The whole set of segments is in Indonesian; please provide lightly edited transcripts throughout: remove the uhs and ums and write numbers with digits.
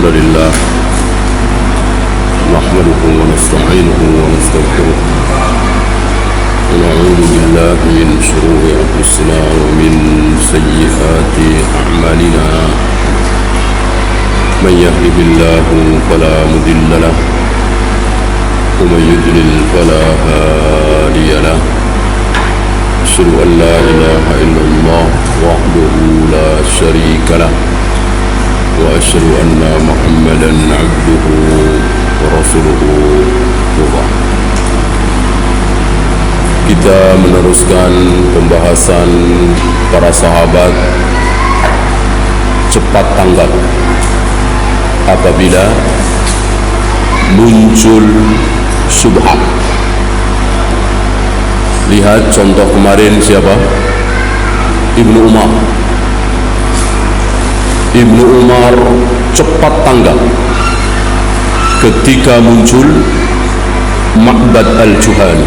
الحمد لله نحمده ونستعينه ونستغفره ونعوذ بالله من شرور أنفسنا ومن سيئات أعمالنا من يهده الله فلا مضل له ومن يضلل فلا هادي له أشهد أن لا إله إلا الله وحده لا شريك له وأشهد أن محمدا عبده ورسوله. Kita meneruskan pembahasan para sahabat cepat tanggap apabila muncul syubhat. Lihat contoh kemarin siapa? Ibnu Umar. Ibnu Umar cepat tanggap ketika muncul Ma'bad al-Juhani.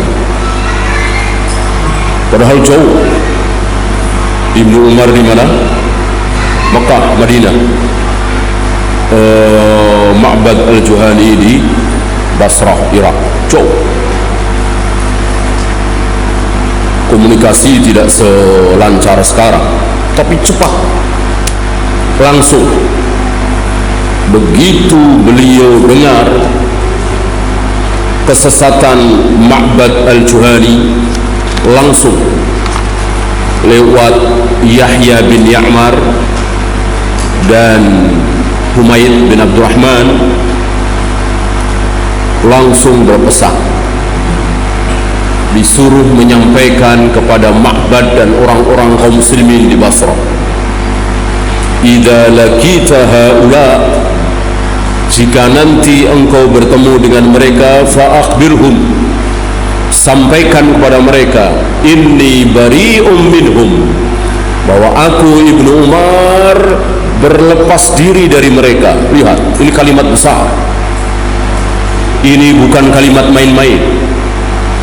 Padahal jauh. Ibnu Umar di mana? Mekah, Madinah. Ma'bad al-Juhani di Basrah, Irak. Jauh. Komunikasi tidak selancar sekarang, tapi cepat, langsung. Begitu beliau dengar kesesatan Ma'bad al-Juhani, langsung lewat Yahya bin Ya'mar dan Humaid bin Abdurrahman langsung berpesan, disuruh menyampaikan kepada Ma'bad dan orang-orang kaum muslimin di Basrah, idza laqita haula, jika nanti engkau bertemu dengan mereka, fa akhbirhum, sampaikan kepada mereka, inni bari'um minhum, bahwa aku Ibnu Umar berlepas diri dari mereka. Lihat, ini kalimat besar, ini bukan kalimat main-main.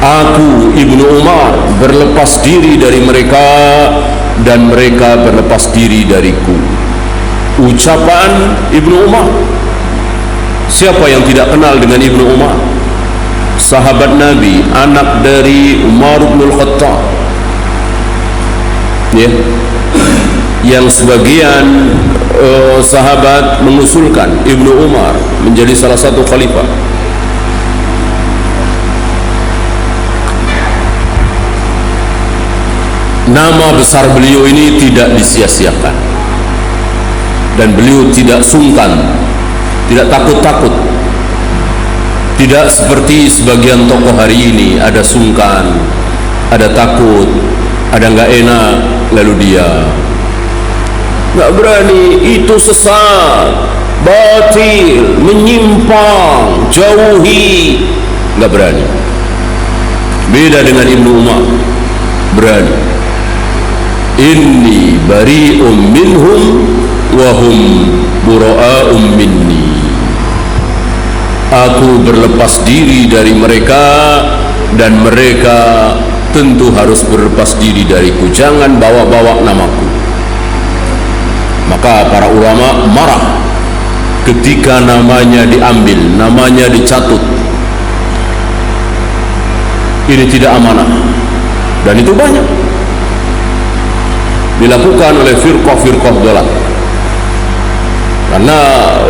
Aku Ibnu Umar berlepas diri dari mereka dan mereka berlepas diri dariku. Ucapan Ibnu Umar. Siapa yang tidak kenal dengan Ibnu Umar? Sahabat Nabi, anak dari Umar bin Khattab, ya, yang sebagian sahabat mengusulkan Ibnu Umar menjadi salah satu khalifah. Nama besar beliau ini tidak disia-siakan, dan beliau tidak sungkan, tidak takut-takut. Tidak seperti sebagian tokoh hari ini, ada sungkan, ada takut, ada nggak enak, lalu dia nggak berani, itu sesat, batil, menyimpang, jauhi, nggak berani. Beda dengan Ibnu Umar, berani. Inni bari'um minhum wa hum bura'um minni. Aku berlepas diri dari mereka dan mereka tentu harus berlepas diri dariku. Jangan bawa-bawa namaku. Maka para ulama marah ketika namanya diambil, namanya dicatut. Ini tidak amanah, dan itu banyak dilakukan oleh firqah-firqah dhalah, karena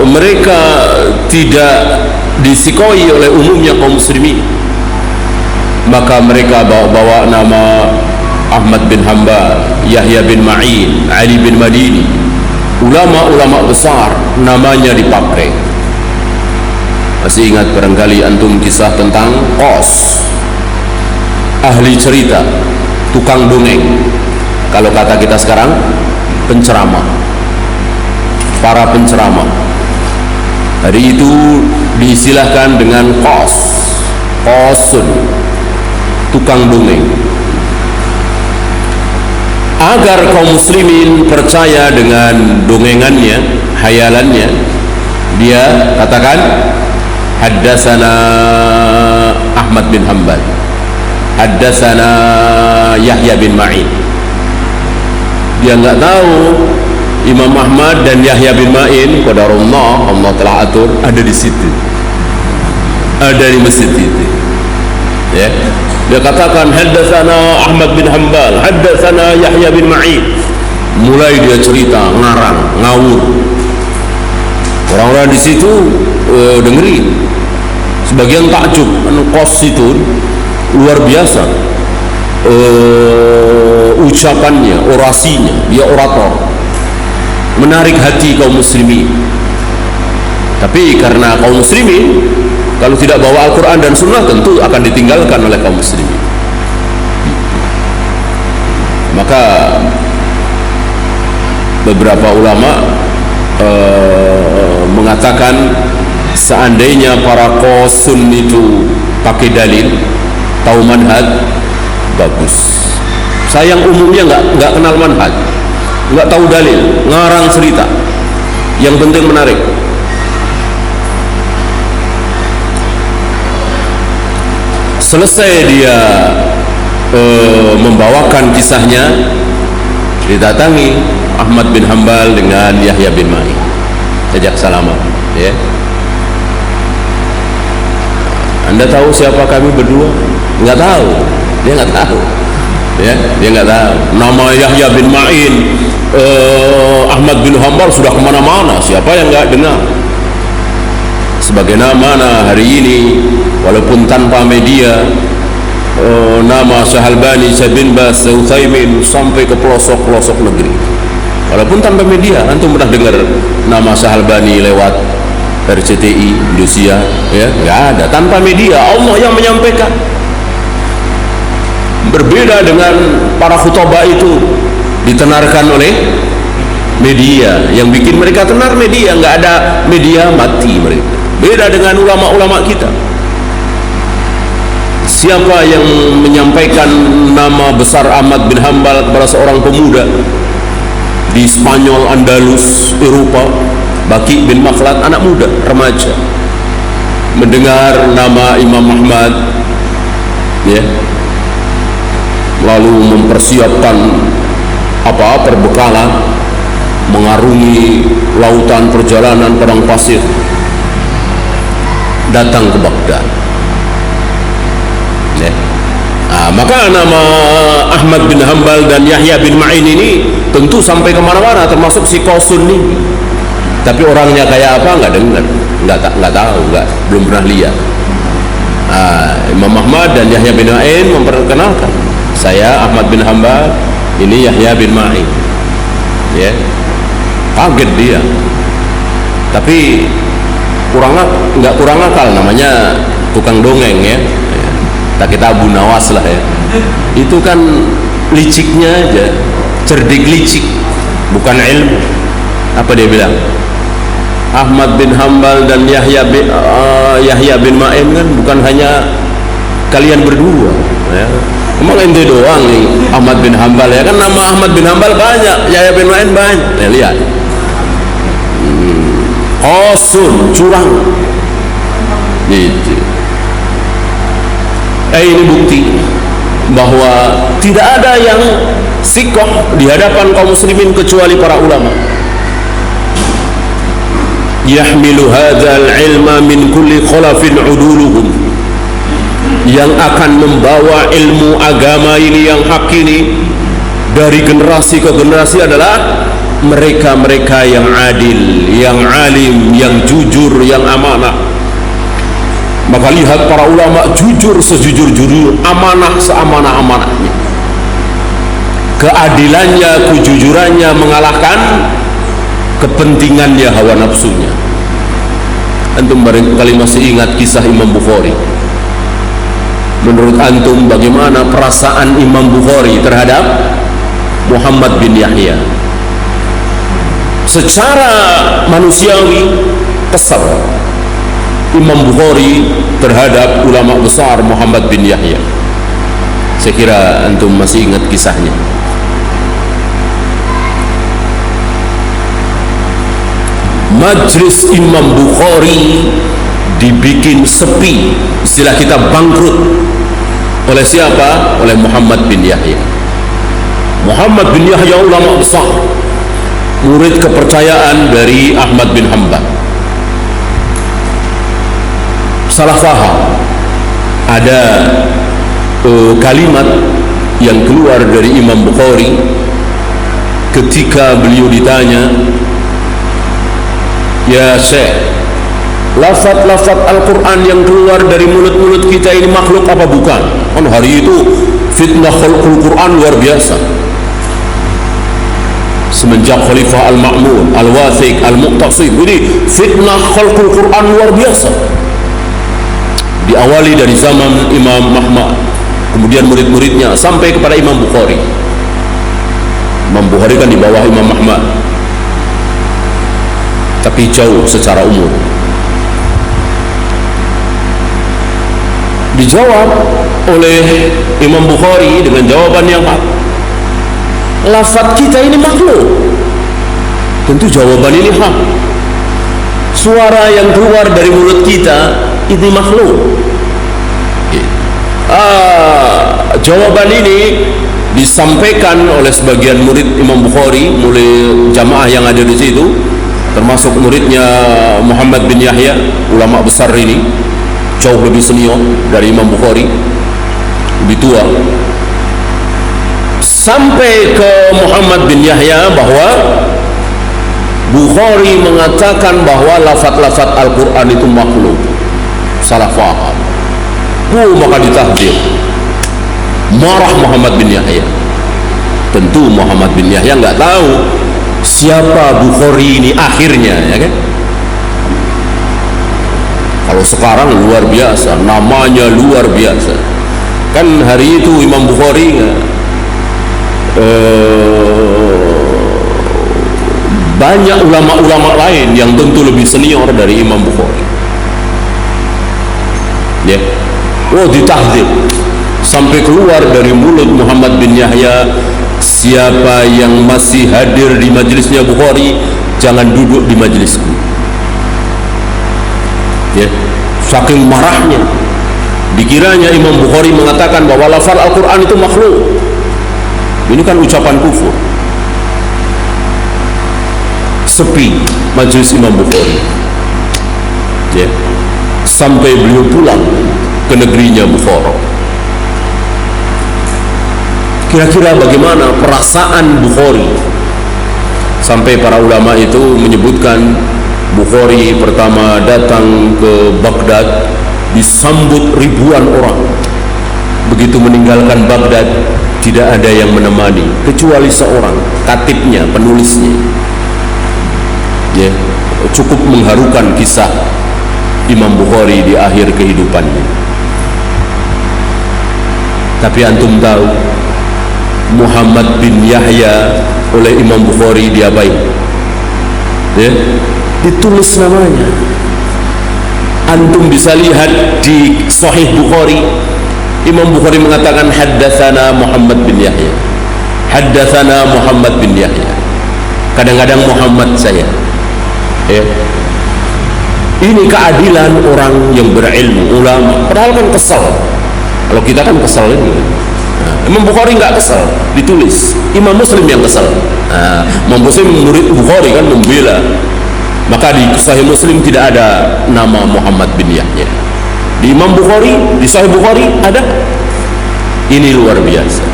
mereka tidak disikoi oleh umumnya kaum muslimin. Maka mereka bawa-bawa nama Ahmad bin Hanbal, Yahya bin Ma'in, Ali bin Madini, ulama-ulama besar, namanya dipakai. Masih ingat barangkali antum kisah tentang Qos, ahli cerita, tukang dongeng, kalau kata kita sekarang penceramah, para penceramah. Hari itu diistilahkan dengan Qosun, tukang dongeng. Agar kaum muslimin percaya dengan dongengannya, hayalannya, dia katakan, haddatsana Ahmad bin Hanbal, haddatsana Yahya bin Ma'in. Dia nggak tahu Imam Ahmad dan Yahya bin Ma'in qadarullah, Allah telah atur, ada di situ, ada di masjid itu, ya. Dia katakan haddatsana Ahmad bin Hanbal, haddatsana Yahya bin Ma'in. Mulai dia cerita ngarang ngawur, orang-orang di situ dengerin, sebagian takjub, kos itu luar biasa, ucapannya, orasinya, dia orator, menarik hati kaum muslimin. Tapi karena kaum muslimin kalau tidak bawa Al-Quran dan Sunnah tentu akan ditinggalkan oleh kaum muslimin. Maka beberapa ulama mengatakan seandainya para qasun itu pakai dalil, tahu manhaj, bagus. Sayang umumnya nggak kenal manhaj, nggak tahu dalil, ngarang cerita, yang penting menarik. Selesai dia membawakan kisahnya, didatangi Ahmad bin Hanbal dengan Yahya bin Ma'in, ajak salaman, ya. Anda tahu siapa kami berdua? Nggak tahu, dia nggak tahu, ya, dia nggak tahu. Nama Yahya bin Ma'in, Ahmad bin Hanbal sudah kemana-mana, siapa yang nggak dengar? Sebagaimana hari ini walaupun tanpa media, nama Syahalbani, Syekh bin Baz, Utsaimin sampai ke pelosok-pelosok negeri, walaupun tanpa media. Antum pernah dengar nama Syahalbani lewat RCTI Indonesia? Ya, nggak ada. Tanpa media, Allah yang menyampaikan. Berbeda dengan para khutbah itu ditenarkan oleh media, yang bikin mereka tenar media, nggak ada media mati mereka. Beda dengan ulama-ulama kita. Siapa yang menyampaikan nama besar Ahmad bin Hanbal kepada seorang pemuda di Spanyol, Andalus, Eropa? Baki bin Makhlad, anak muda, remaja, mendengar nama Imam Ahmad, ya, lalu mempersiapkan perbekalan, mengarungi lautan perjalanan padang pasir, datang ke Baghdad, ya. Maka nama Ahmad bin Hanbal dan Yahya bin Ma'in ini tentu sampai kemana-mana, termasuk si Qasun ini. Tapi orangnya kayak apa nggak dengar, nggak tahu, belum pernah lihat. Imam Ahmad dan Yahya bin Ma'in memperkenalkan, saya Ahmad bin Hanbal, ini Yahya bin Ma'in, ya. Kaget dia, tapi nggak kurang akal, namanya tukang dongeng, ya. Tak kita Abu Nawas lah, ya. Itu kan liciknya aja, cerdik licik, bukan ilmu. Apa dia bilang? Ahmad bin Hanbal dan Yahya bin Ma'in kan bukan hanya kalian berdua, ya. Emang ente doang nih Ahmad bin Hanbal, ya kan? Nama Ahmad bin Hanbal banyak, Yahya bin Ma'in banyak, ya, lihat. Qasun, curang, gitu. Ini bukti bahwa tidak ada yang sikoh di hadapan kaum muslimin kecuali para ulama. Yahmilu hadzal ilma min kulli khalafin uduluhum, yang akan membawa ilmu agama ini yang hak ini dari generasi ke generasi adalah mereka-mereka yang adil, yang alim, yang jujur, yang amanah. Maka lihat para ulama jujur sejujur-jujur, amanah seamanah-amanahnya. Keadilannya, kejujurannya mengalahkan kepentingannya, hawa nafsunya. Antum barangkali masih ingat kisah Imam Bukhari. Menurut antum bagaimana perasaan Imam Bukhari terhadap Muhammad bin Yahya? Secara manusiawi kesal Imam Bukhari terhadap ulama besar Muhammad bin Yahya. Saya kira antum masih ingat kisahnya. Majlis Imam Bukhari dibikin sepi, istilah kita bangkrut, oleh siapa? Oleh Muhammad bin Yahya. Muhammad bin Yahya ulama besar, murid kepercayaan dari Ahmad bin Hanbal. Salah faham, ada kalimat yang keluar dari Imam Bukhari ketika beliau ditanya, "Ya Syekh, lafaz-lafaz Al-Quran yang keluar dari mulut-mulut kita ini makhluk apa bukan?" Kan hari itu fitnah khalqul Quran luar biasa. Semenjak Khalifah Al-Ma'mun, Al-Wathiq, Al-Muqtasid, ini fitnah khalqul Quran luar biasa. Diawali dari zaman Imam Ahmad, kemudian murid-muridnya sampai kepada Imam Bukhari. Imam Bukhari kan di bawah Imam Ahmad, tapi jauh secara umur. Dijawab oleh Imam Bukhari dengan jawaban yang hak. Lafaz kita ini makhluk. Tentu jawaban ini hak. Suara yang keluar dari mulut kita ini makhluk. Jawaban ini disampaikan oleh sebagian murid Imam Bukhari, mulai jamaah yang ada di situ, termasuk muridnya Muhammad bin Yahya, ulama besar ini, jauh lebih senior dari Imam Bukhari, lebih tua, sampai ke Muhammad bin Yahya bahwa Bukhari mengatakan bahwa lafaz-lafaz Al-Quran itu makhluk. Salah faham. Maka ditahdir. Marah Muhammad bin Yahya. Tentu Muhammad bin Yahya nggak tahu siapa Bukhari ini akhirnya, ya kan? Kalau sekarang luar biasa, namanya luar biasa. Kan hari itu Imam Bukhari banyak ulama-ulama lain yang tentu lebih senior dari Imam Bukhari. Ya, ditahdir sampai keluar dari mulut Muhammad bin Yahya, siapa yang masih hadir di majelisnya Bukhari jangan duduk di majelisku. Ya, saking marahnya. Dikiranya Imam Bukhari mengatakan bahwa lafaz Al-Quran itu makhluk. Ini kan ucapan kufur. Sepi majelis Imam Bukhari, ya, sampai beliau pulang ke negerinya Bukhara. Kira-kira bagaimana perasaan Bukhari? Sampai para ulama itu menyebutkan Bukhari pertama datang ke Baghdad disambut ribuan orang. Begitu meninggalkan Baghdad, tidak ada yang menemani kecuali seorang, katibnya, penulisnya. Ya, cukup mengharukan kisah Imam Bukhari di akhir kehidupannya. Tapi antum tahu, Muhammad bin Yahya oleh Imam Bukhari diabai, ya, ditulis namanya. Antum bisa lihat di Sahih Bukhari, Imam Bukhari mengatakan haddatsana Muhammad bin Yahya, haddatsana Muhammad bin Yahya. Kadang-kadang Muhammad saya. Ya. Ini keadilan orang yang berilmu, ulama. Padahal kan kesal. Kalau kita kan kesal ini. Imam Bukhari nggak kesal, ditulis. Imam Muslim yang kesal. Imam Muslim murid Bukhari kan membela. Maka di Sahih Muslim tidak ada nama Muhammad bin Yahya. Di Imam Bukhari, di Sahih Bukhari ada. Ini luar biasa.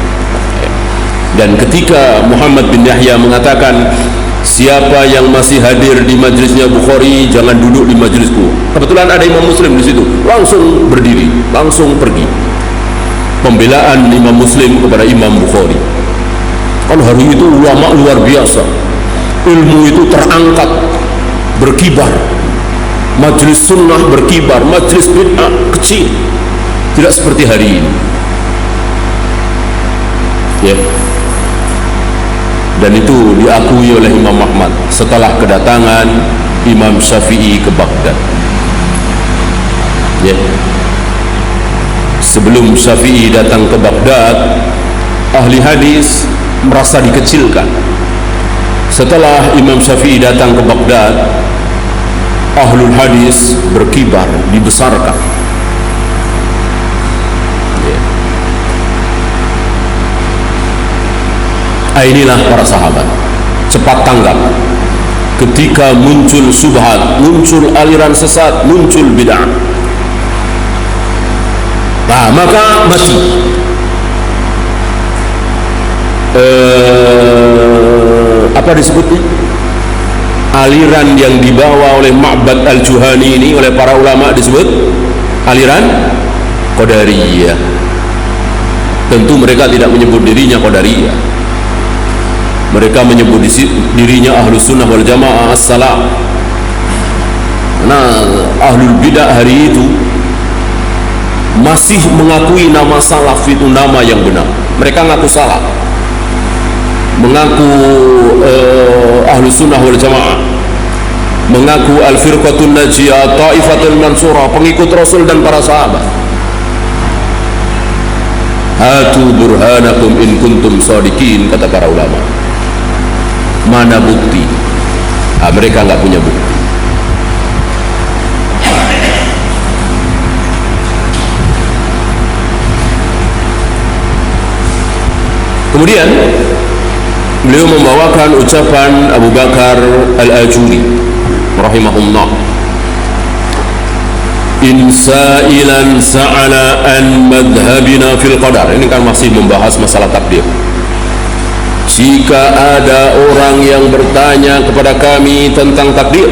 Dan ketika Muhammad bin Yahya mengatakan, siapa yang masih hadir di majelisnya Bukhari jangan duduk di majelisku. Kebetulan ada Imam Muslim di situ, langsung berdiri, langsung pergi. Pembelaan Imam Muslim kepada Imam Bukhari. Kan hari itu ulama luar biasa, ilmu itu terangkat, berkibar. Majelis sunnah berkibar, majelis bid'ah kecil. Tidak seperti hari ini. Ya. Dan itu diakui oleh Imam Ahmad setelah kedatangan Imam Syafi'i ke Baghdad. Ya. Sebelum Syafi'i datang ke Baghdad, ahli hadis merasa dikecilkan. Setelah Imam Syafi'i datang ke Baghdad, ahlul hadis berkibar, dibesarkan. Ya. Inilah para sahabat. cepat tanggap ketika muncul subhat, muncul aliran sesat, muncul bid'ah. Nah, maka mati. Apa disebutnya? Aliran yang dibawa oleh Ma'bad al-Juhani ini oleh para ulama disebut aliran Qadariyah. Tentu mereka tidak menyebut dirinya Qadariyah. Mereka menyebut dirinya Ahlus Sunnah wal Jamaah as-Salam. Nah, Ahlul Bidah hari itu masih mengakui nama salaf itu nama yang benar. Mereka ngaku salaf, mengaku Ahlus Sunnah wal Jamaah, mengaku Al-Firqatun Najiyah, Ta'ifatul Mansurah, pengikut Rasul dan para sahabat. Hatu burhanakum in kuntum shadiqin, kata para ulama. Mana bukti? Mereka enggak punya bukti. Kemudian beliau membawakan ucapan Abu Bakar Al-Ajuri rahimahullah, in sa'ilan sa'ala an madhhabina fil qadar. Ini kan masih membahas masalah takdir. Jika ada orang yang bertanya kepada kami tentang takdir,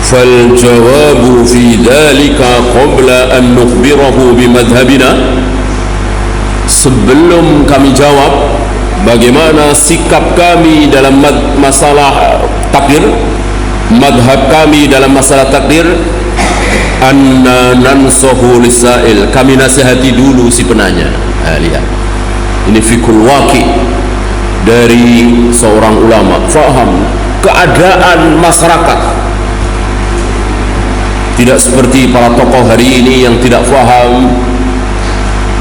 fal jawabu fi dhalika qabla an nukhbirahu bi madhhabina. Sebelum kami jawab bagaimana sikap kami dalam masalah takdir, madhab kami dalam masalah takdir, anna nansahu lisail, kami nasihati dulu si penanya. Lihat, ini fikul waqi dari seorang ulama, faham keadaan masyarakat. Tidak seperti para tokoh hari ini yang tidak faham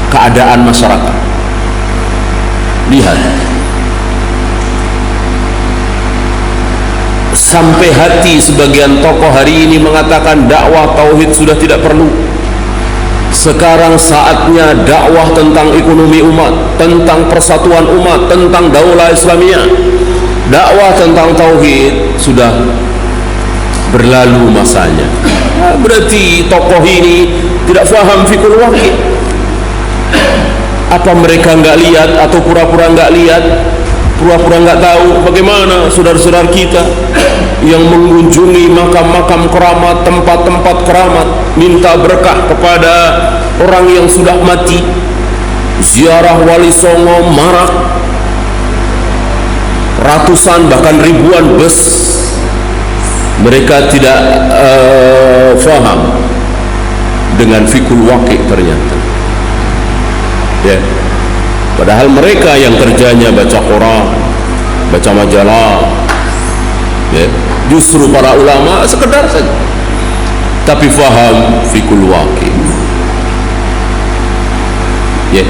keadaan masyarakat. Lihat, sampai hati sebagian tokoh hari ini mengatakan dakwah tauhid sudah tidak perlu. Sekarang saatnya dakwah tentang ekonomi umat, tentang persatuan umat, tentang daulah Islamiyah. Dakwah tentang tauhid sudah berlalu masanya. Berarti tokoh ini tidak faham fikul waqi. Apa mereka enggak lihat atau pura-pura enggak lihat, pura-pura enggak tahu bagaimana saudara-saudara kita yang mengunjungi makam-makam keramat, tempat-tempat keramat, minta berkah kepada orang yang sudah mati, ziarah Wali Songo marak, ratusan bahkan ribuan bus. Mereka tidak faham dengan fikul waqi ternyata. Ya. Padahal mereka yang kerjanya baca Quran, baca majalah, ya, justru para ulama sekedar saja, tapi faham fikul waqi. Ya.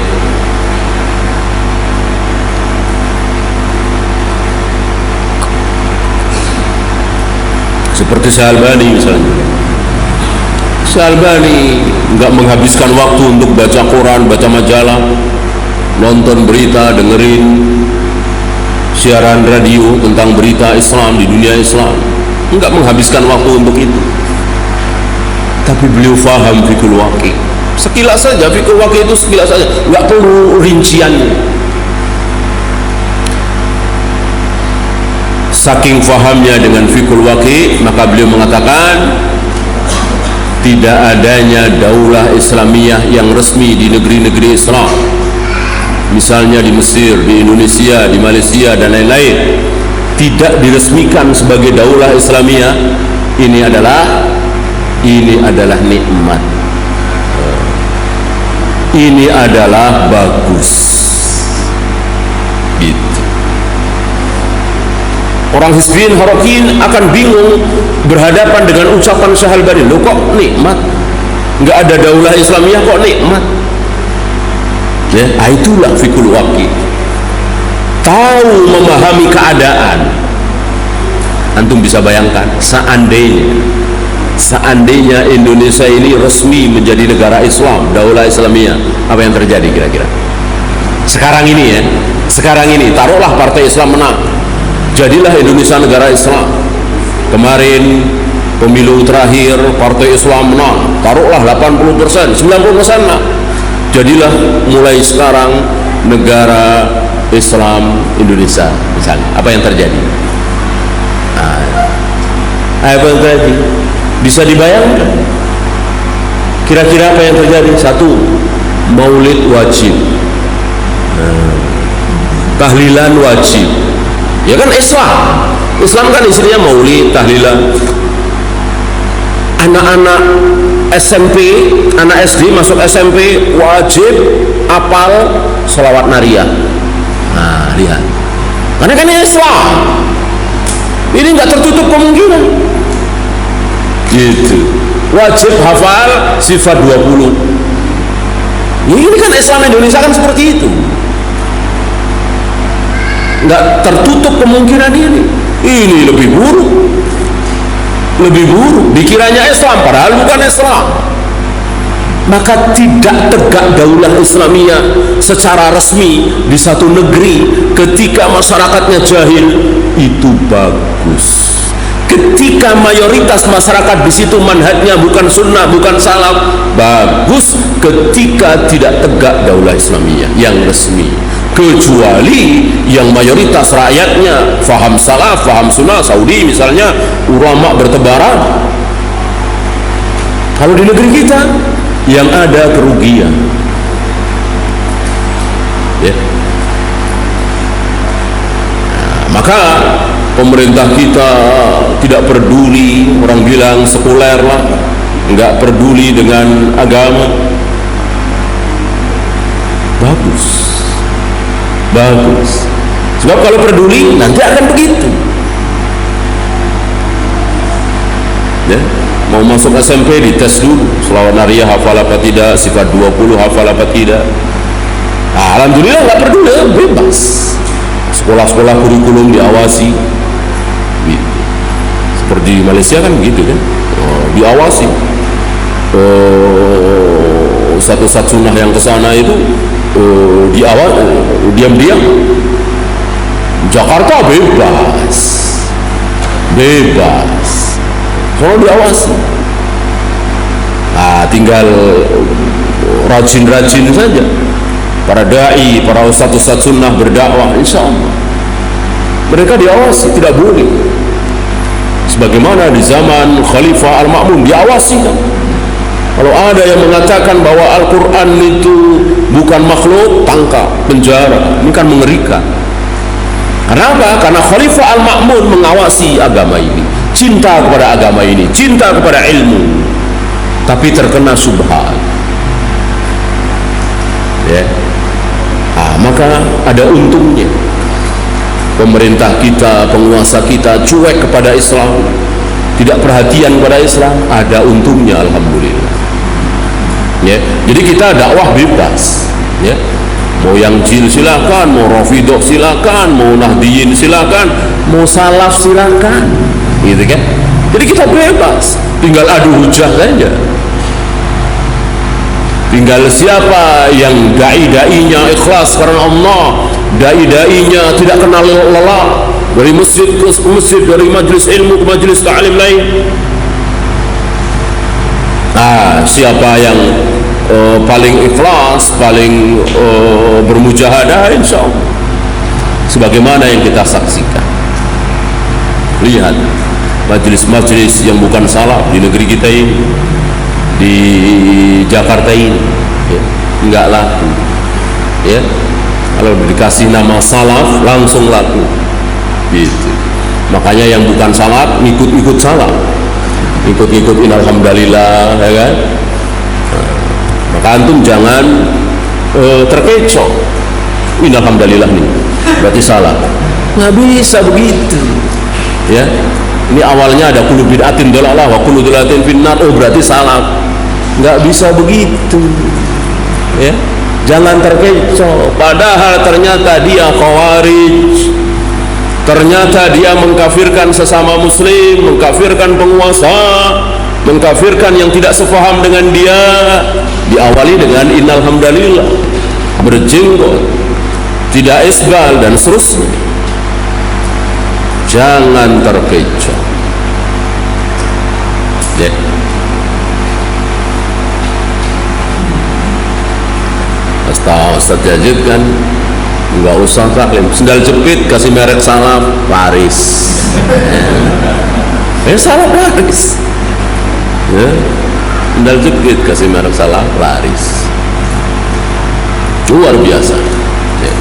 Seperti Syalbani misalnya. Syalbani enggak menghabiskan waktu untuk baca Quran, baca majalah, nonton berita, dengerin siaran radio tentang berita Islam di dunia Islam. Enggak menghabiskan waktu untuk itu. Tapi beliau faham fikul waqi. Sekilas saja fikul waqi itu sekilas saja, enggak perlu rinciannya. Saking fahamnya dengan fikul waqi, maka beliau mengatakan tidak adanya daulah Islamiyah yang resmi di negeri-negeri Islam, misalnya di Mesir, di Indonesia, di Malaysia dan lain-lain, tidak diresmikan sebagai daulah Islamiyah. Ini adalah nikmat, ini adalah bagus gitu. Orang Hizbiyin Harokin akan bingung berhadapan dengan ucapan Syalbani. Loh, kok nikmat? Enggak ada daulah Islamiyah kok nikmat? Ya, itulah fikul waqi. Tahu memahami keadaan. Antum bisa bayangkan seandainya Indonesia ini resmi menjadi negara Islam, daulah Islamiyah, apa yang terjadi kira-kira? Sekarang ini taruhlah partai Islam menang. jadilah Indonesia negara Islam. Kemarin pemilu terakhir partai Islam menang, taruhlah 80%, 90% lah. Jadilah mulai sekarang negara Islam Indonesia misalnya. Apa yang terjadi? Apa yang terjadi? Bisa dibayangkan? Kira-kira apa yang terjadi? Satu, maulid wajib, tahlilan wajib. Ya kan Islam kan isinya maulid, tahlilan. Anak-anak SMP, anak SD masuk SMP wajib apal sholawat nariyah. Nah, lihat. Karena kan Islam. Ini nggak tertutup kemungkinan. Gitu. Wajib hafal sifat 20. Ini kan Islam Indonesia kan seperti itu. Nggak tertutup kemungkinan ini. Ini lebih buruk. Dikiranya Islam padahal bukan Islam. Maka tidak tegak daulah Islamiyah secara resmi di satu negeri ketika masyarakatnya jahil, itu bagus. Ketika mayoritas masyarakat di situ manhajnya bukan sunnah, bukan salaf, bagus. Ketika tidak tegak daulah Islamiyah yang resmi, kecuali yang mayoritas rakyatnya faham salaf, faham sunnah. Saudi misalnya, ulama bertebaran. Kalau di negeri kita yang ada kerugian, ya. Maka pemerintah kita tidak peduli, orang bilang sekuler lah, nggak peduli dengan agama. Bagus. Sebab kalau peduli nanti akan begitu. Ya, mau masuk SMP dites dulu, sholawat nariyah hafal apa tidak, sifat 20 hafal apa tidak. Nah, alhamdulillah nggak peduli, bebas. Sekolah-sekolah kurikulum diawasi. Gitu. Seperti di Malaysia kan begitu kan, diawasi. Ustaz-ustaz sunnah yang kesana itu diam-diam. Jakarta bebas, kalau diawasi. Nah, tinggal rajin-rajin saja para dai, para ustaz-ustaz sunnah berdakwah, insya Allah mereka diawasi, tidak boleh sebagaimana di zaman Khalifah Al-Ma'mun diawasi kan. Kalau ada yang mengatakan bahwa Al-Quran itu bukan makhluk, tangkap, penjara. Ini kan mengerikan. Kenapa? Karena Khalifah Al-Ma'mun mengawasi agama ini, cinta kepada agama ini, cinta kepada ilmu, tapi terkena syubhat, ya. Maka ada untungnya pemerintah kita, penguasa kita cuek kepada Islam, tidak perhatian kepada Islam, ada untungnya, alhamdulillah. Ya, jadi kita dakwah bebas, ya. Mau yang jil silakan, mau Rafidah silakan, mau Nahdiyin silakan, mau salaf silakan, gitu kan. Jadi kita bebas, tinggal adu hujah saja. Tinggal siapa yang dai-dainya ikhlas karena Allah, dai-dainya tidak kenal lelah, dari masjid ke masjid, dari majlis ilmu ke majlis ta'lim lain. Siapa yang paling ikhlas, paling bermujahadah, insya Allah sebagaimana yang kita saksikan. Lihat majlis-majlis yang bukan salaf di negeri kita ini, di Jakarta ini, ya, enggak laku, ya. Kalau dikasih nama salaf langsung laku, gitu. Makanya yang bukan salaf ikut-ikut salaf, ikut-ikutin alhamdulillah, ya kan. Maka antum jangan terkecoh. Ini alhamdulillah nih, berarti salah. Nggak bisa begitu, ya. Ini awalnya ada kullu bid'atin dalalah wa kullu dalalatin finnar, oh berarti salah. Nggak bisa begitu, ya. Jangan terkecoh. Padahal ternyata dia khawarij, ternyata dia mengkafirkan sesama muslim, mengkafirkan penguasa, mengkafirkan yang tidak sepaham dengan dia. Diawali dengan innal hamdalillah, berjenggot, tidak isbal, dan seterusnya. jangan terkecoh. Ya. Ustaz Jajid kan nggak usah taklim, sendal jepit kasih merek salam laris. Salam laris. Ya. Sendal jepit kasih merek salam laris. Luar biasa. Ya.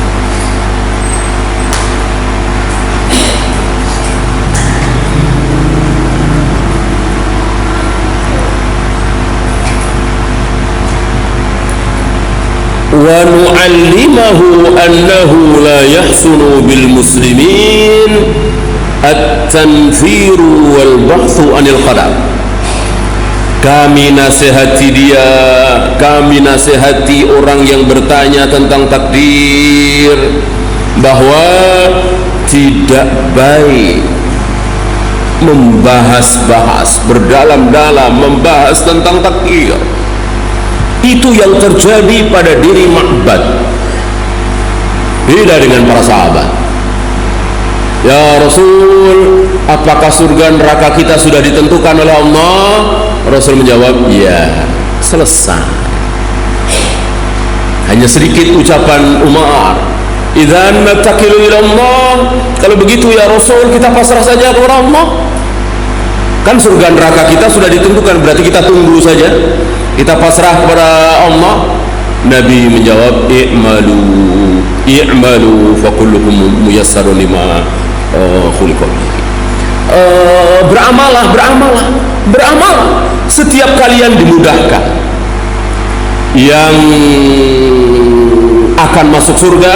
Wa nu'allimahu annahu la yahsunu bil muslimin at-tanfiru wal bahthu anil qadar. Kami nasihati dia, kami nasihati orang yang bertanya tentang takdir bahwa tidak baik membahas-bahas, berdalam-dalam membahas tentang takdir. Itu yang terjadi pada diri Ma'bad. Beda dengan para sahabat. Ya Rasul, apakah surga neraka kita sudah ditentukan oleh Allah? Rasul menjawab, ya, selesai. Hanya sedikit ucapan Umar, idzan nattakilu ila Allah. Kalau begitu ya Rasul, kita pasrah saja kepada Allah. Kan surga neraka kita sudah ditentukan, berarti kita tunggu saja, kita pasrah kepada Allah. Nabi menjawab, i'malu fa kullukum muyassarun lima khuliqa bihi. Beramalah, setiap kalian dimudahkan. Yang akan masuk surga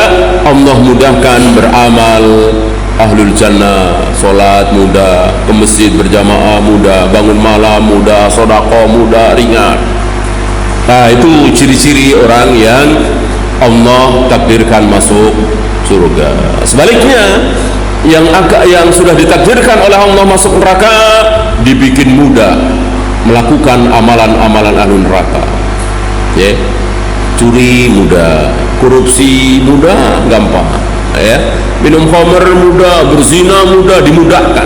Allah mudahkan beramal. Ahlul jannah, sholat mudah, ke masjid berjamaah mudah, bangun malam mudah, sedekah mudah, ringan. Nah, itu ciri-ciri orang yang Allah takdirkan masuk surga. Sebaliknya, yang sudah ditakdirkan oleh Allah masuk neraka dibikin mudah melakukan amalan-amalan ahli neraka. Ya, curi mudah, korupsi mudah, gampang. Ya, minum khamr mudah, berzina mudah, dimudahkan.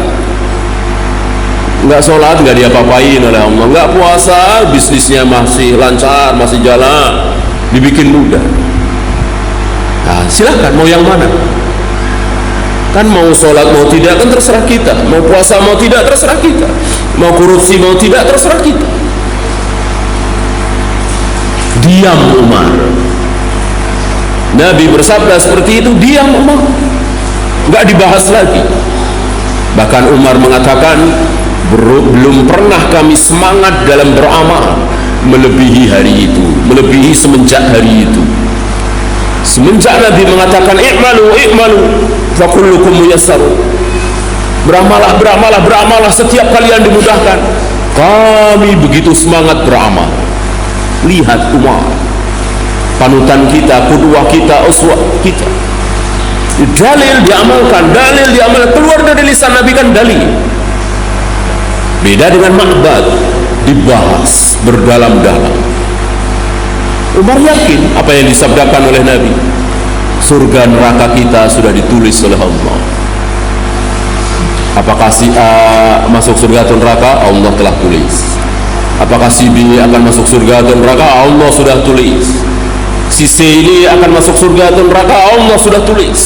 Nggak sholat nggak diapa-apain oleh Allah, nggak puasa bisnisnya masih lancar, masih jalan, dibikin mudah. Nah, silakan mau yang mana? Kan mau sholat mau tidak kan terserah kita, mau puasa mau tidak terserah kita, mau korupsi mau tidak terserah kita. Diam Umar. Nabi bersabda seperti itu, diam Umar, nggak dibahas lagi. Bahkan Umar mengatakan, belum pernah kami semangat dalam beramal melebihi hari itu, melebihi semenjak hari itu. Semenjak Nabi mengatakan i'malu fa kullukum muyassarun, beramalah, setiap kalian dimudahkan, kami begitu semangat beramal. Lihat Umar, panutan kita, qudwah kita, uswah kita. Dalil diamalkan, keluar dari lisan Nabi kan dalil. Beda dengan Ma'bad, dibahas berdalam-dalam. Umar yakin apa yang disabdakan oleh Nabi, surga neraka kita sudah ditulis oleh Allah. Apakah si A masuk surga atau neraka? Allah telah tulis. Apakah si B akan masuk surga atau neraka? Allah sudah tulis. Si C ini akan masuk surga atau neraka? Allah sudah tulis.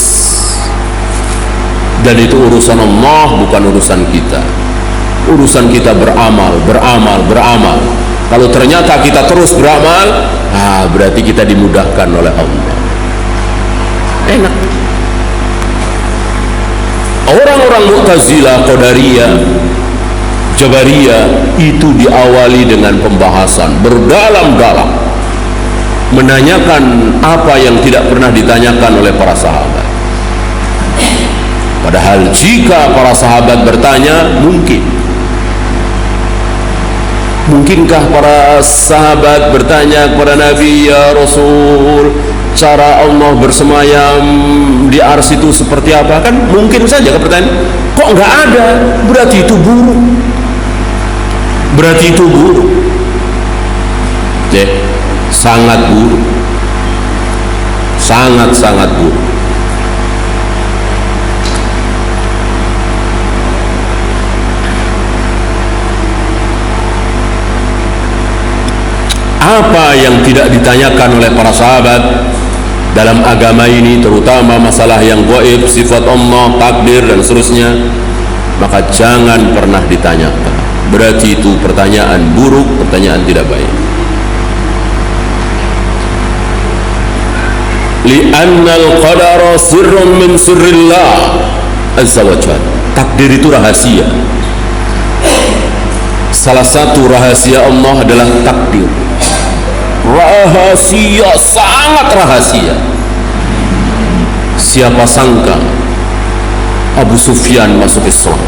Dan itu urusan Allah, bukan urusan kita. Urusan kita beramal. Kalau ternyata kita terus beramal, berarti kita dimudahkan oleh Allah. Enak. Orang-orang Mu'tazilah, Qadariyah, Jabariyah itu diawali dengan pembahasan berdalam-dalam, menanyakan apa yang tidak pernah ditanyakan oleh para sahabat. Padahal jika para sahabat bertanya, mungkinkah para sahabat bertanya kepada Nabi, ya Rasul, cara Allah bersemayam di ars itu seperti apa? Kan mungkin saja pertanyaan. Kok nggak ada? Berarti itu buruk. Ya, sangat buruk. Sangat buruk. yang tidak ditanyakan oleh para sahabat dalam agama ini, terutama masalah yang gaib, sifat Allah, takdir dan seterusnya, maka jangan pernah ditanyakan. Berarti itu pertanyaan buruk, pertanyaan tidak baik. Li'annal qadara sirrun min sirrillah azza wa jalla. Takdir itu rahasia. Salah satu rahasia Allah adalah takdir. Rahasia, sangat rahasia. Siapa sangka Abu Sufyan masuk Islam?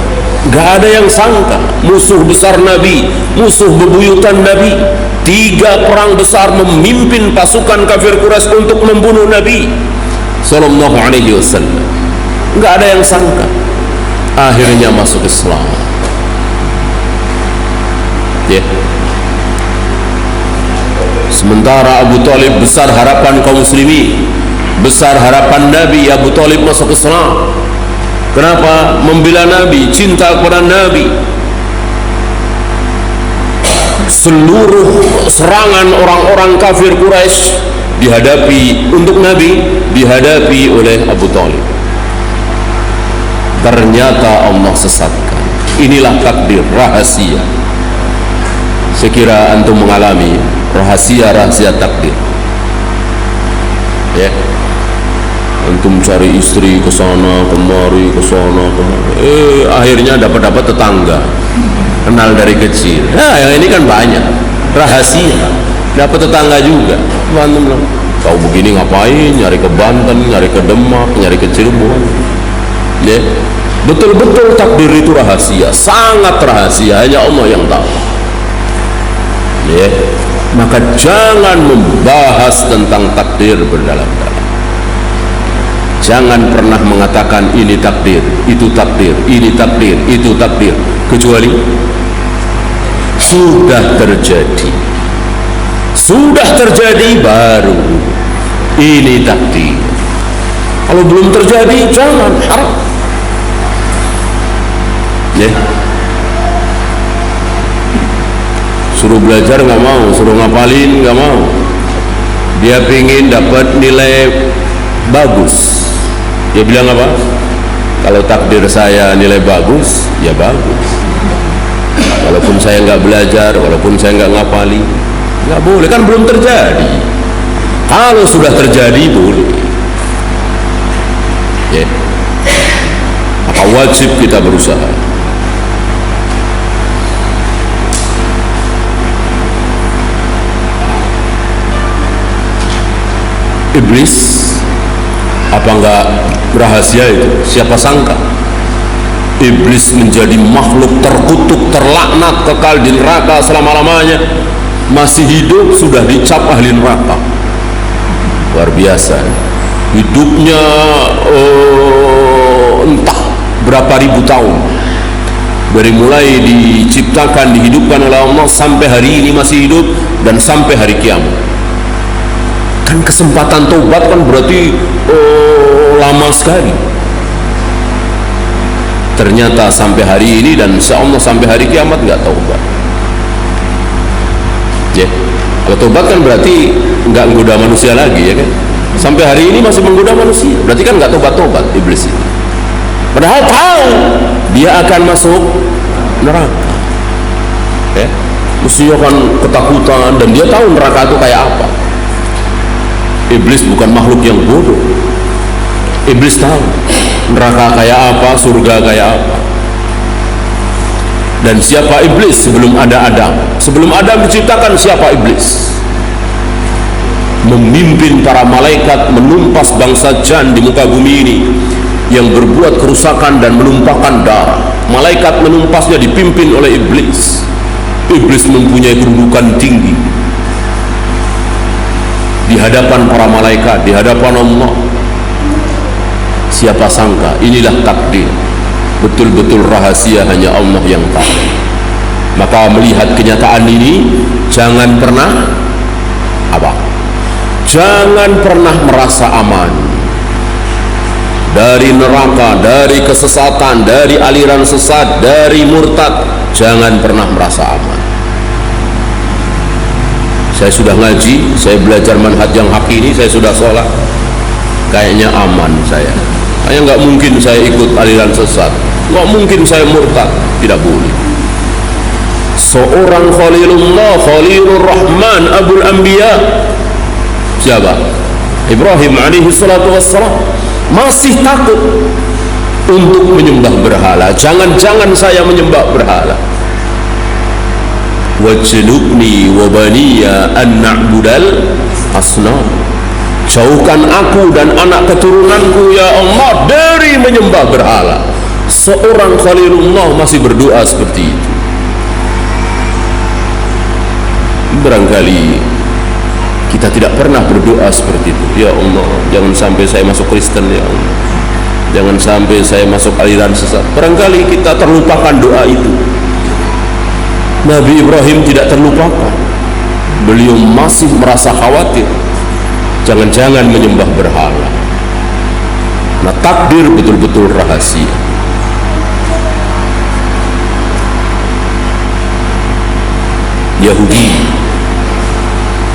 Gak ada yang sangka. Musuh besar Nabi, musuh bebuyutan Nabi, 3 perang besar memimpin pasukan kafir Quraisy untuk membunuh Nabi sallallahu alaihi wasallam. Gak ada yang sangka. Akhirnya masuk Islam. Sementara Abu Talib besar harapan kaum muslimin, besar harapan Nabi, Abu Talib masuk Islam. Kenapa? Membela Nabi, cinta kepada Nabi. Seluruh serangan orang-orang kafir Quraisy dihadapi untuk Nabi, dihadapi oleh Abu Talib. Ternyata Allah sesatkan. Inilah takdir, rahasia. Sekira antum mengalami rahasia-rahasia takdir, ya, antum cari istri ke sana kemari, ke sana kemari, akhirnya dapat tetangga kenal dari kecil. Nah, yang ini kan banyak rahasia, dapat tetangga juga. Antum bilang, kau begini ngapain? Nyari ke Banten, nyari ke Demak, nyari ke Cirebon. Ya, betul-betul takdir itu rahasia, sangat rahasia, hanya Allah yang tahu. Ya, maka jangan membahas tentang takdir berdalam-dalam. Jangan pernah mengatakan ini takdir, itu takdir, ini takdir, itu takdir, kecuali sudah terjadi. Sudah terjadi baru ini takdir. Kalau belum terjadi jangan, haram. Ya. Suruh belajar nggak mau, suruh ngapalin nggak mau. Dia pingin dapat nilai bagus. Dia bilang apa? Kalau takdir saya nilai bagus, ya bagus. Walaupun saya nggak belajar, walaupun saya nggak ngapali, nggak boleh, kan belum terjadi. Kalau sudah terjadi boleh. Ya. Maka wajib kita berusaha. Iblis, apa enggak rahasia itu? Siapa sangka Iblis menjadi makhluk terkutuk, terlaknat, kekal di neraka selama-lamanya, masih hidup sudah dicap ahli neraka. Luar biasa. Hidupnya entah berapa ribu tahun, dari mulai diciptakan, dihidupkan oleh Allah sampai hari ini masih hidup dan sampai hari kiamat. Kan kesempatan taubat kan berarti lama sekali. Ternyata sampai hari ini dan insya Allah sampai hari kiamat nggak taubat. Ya, kalau taubat kan berarti nggak menggoda manusia lagi, ya kan? Sampai hari ini masih menggoda manusia, berarti kan nggak taubat iblis ini. Padahal tahu dia akan masuk neraka. Ya, mestinya kan ketakutan dan dia tahu neraka itu kayak apa. Iblis bukan makhluk yang bodoh. Iblis tahu neraka kayak apa, surga kayak apa. Dan siapa iblis sebelum ada Adam? Sebelum Adam diciptakan, siapa iblis? Memimpin para malaikat menumpas bangsa jan di muka bumi ini yang berbuat kerusakan dan menumpahkan darah. Malaikat menumpasnya dipimpin oleh iblis. Iblis mempunyai kedudukan tinggi di hadapan para malaikat, di hadapan Allah. Siapa sangka inilah takdir, betul-betul rahasia hanya Allah yang tahu. Maka melihat kenyataan ini, jangan pernah apa? Jangan pernah merasa aman dari neraka, dari kesesatan, dari aliran sesat, dari murtad. Jangan pernah merasa aman. saya sudah ngaji, saya belajar manhaj yang hak ini, saya sudah sholat, kayaknya aman saya. Kayaknya nggak mungkin saya ikut aliran sesat, nggak mungkin saya murtad. Tidak boleh. Seorang Khalilullah, Khalilur Rahman, Abul Anbiya, siapa? Ibrahim alaihi salatu wassalam, masih takut untuk menyembah berhala. Jangan-jangan saya menyembah berhala. Wajnubni wa baniya an na'budal asnam. Jauhkan aku dan anak keturunanku ya Allah dari menyembah berhala. Seorang Khalilullah masih berdoa seperti itu. Barangkali kita tidak pernah berdoa seperti itu. Ya Allah, jangan sampai saya masuk Kristen, ya Allah. Jangan sampai saya masuk aliran sesat. Barangkali kita terlupakan doa itu. Nabi Ibrahim tidak terlupakan. Beliau masih merasa khawatir, jangan-jangan menyembah berhala. Nah, takdir betul-betul rahasia.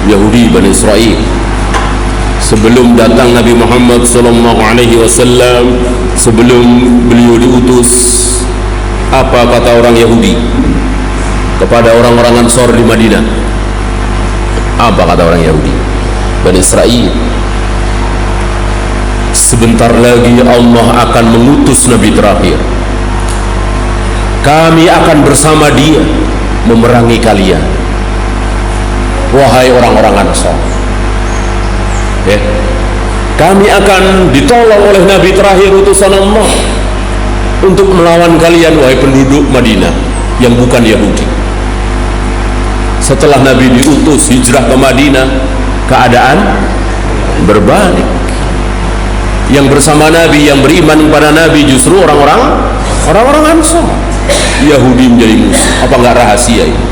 Yahudi Bani Israel, sebelum datang Nabi Muhammad SAW, sebelum beliau diutus, apa kata orang Yahudi kepada orang-orang Ansor di Madinah? Apa kata orang Yahudi Bani Israel? Sebentar lagi Allah akan mengutus Nabi terakhir. Kami akan bersama dia memerangi kalian, wahai orang-orang Ansor. Kami akan ditolong oleh Nabi terakhir utusan Allah untuk melawan kalian, wahai penduduk Madinah yang bukan Yahudi. Setelah Nabi diutus hijrah ke Madinah, keadaan berbalik. Yang bersama Nabi, yang beriman kepada Nabi justru orang-orang Ansor. Yahudi menjadi musuh. Apa enggak rahasia ini?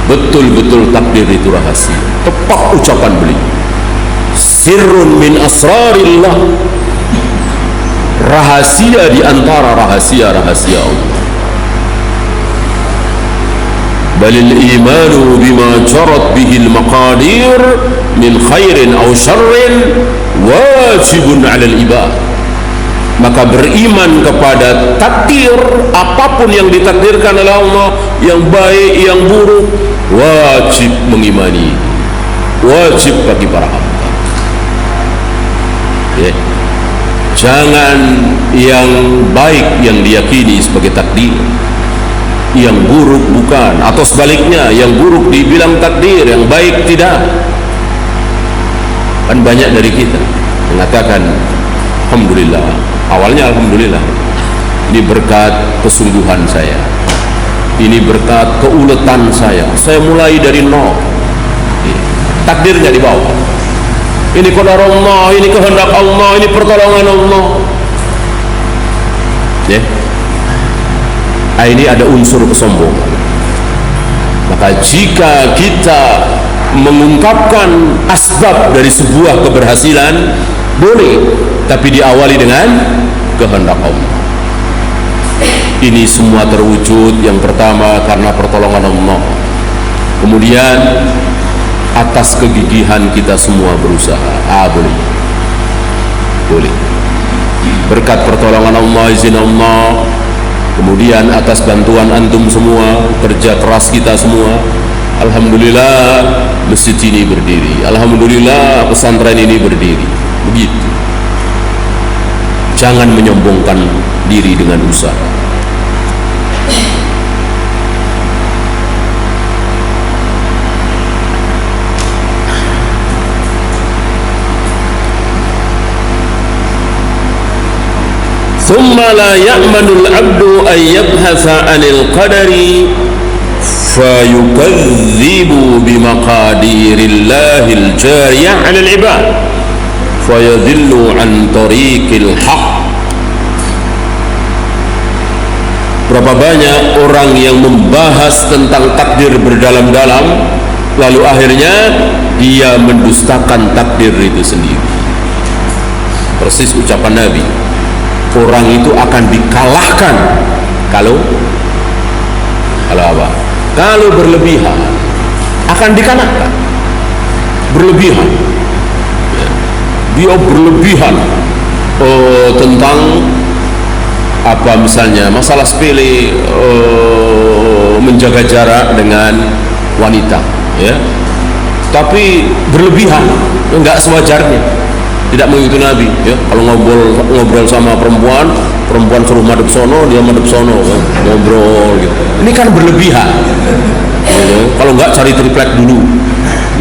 Betul-betul takdir itu rahasia. Tepat ucapan beliau. Sirrun min asrarillah. Rahasia di antara rahasia-rahasia Allah. Balil imanu bima jarat bihil maqadir min khairin aw syarrin wajibun 'alal ibad. Maka beriman kepada takdir, apapun yang ditakdirkan oleh Allah, yang baik, yang buruk, wajib mengimani, wajib bagi para hamba. Jangan yang baik yang diyakini sebagai takdir, yang buruk bukan, atau sebaliknya, yang buruk dibilang takdir, yang baik tidak. Kan banyak dari kita mengatakan alhamdulillah, awalnya alhamdulillah, ini berkat kesungguhan saya, ini berkat keuletan saya mulai dari nol. Takdirnya di bawah. Ini qadar Allah, ini kehendak Allah, ini pertolongan Allah. Ini ada unsur kesombongan. Maka jika kita mengungkapkan asbab dari sebuah keberhasilan, boleh, tapi diawali dengan kehendak Allah. Ini semua terwujud yang pertama karena pertolongan Allah. Kemudian atas kegigihan kita semua berusaha. Boleh. Berkat pertolongan Allah, izin Allah. Kemudian atas bantuan antum semua, kerja keras kita semua, alhamdulillah masjid ini berdiri, alhamdulillah pesantren ini berdiri. Begitu. Jangan menyombongkan diri dengan usaha. ثم لا يأمن العبد أن يبحث عن القدر فيكذب بمقادير الله الجارية على العباد فيذل عن طريق الحق. Berapa banyak orang yang membahas tentang takdir berdalam-dalam, lalu akhirnya dia mendustakan takdir itu sendiri. Persis ucapan Nabi, orang itu akan dikalahkan kalau apa? Kalau berlebihan. akan dikalahkan. Berlebihan, dia berlebihan tentang apa misalnya masalah sepele, menjaga jarak dengan wanita, ya, tapi berlebihan, enggak sewajarnya, tidak mengikuti Nabi, ya. Kalau ngobrol sama perempuan suruh madep sono, dia madep sono, kan? Ngobrol gitu. Ini kan berlebihan, gitu. Kalau enggak cari triplek dulu,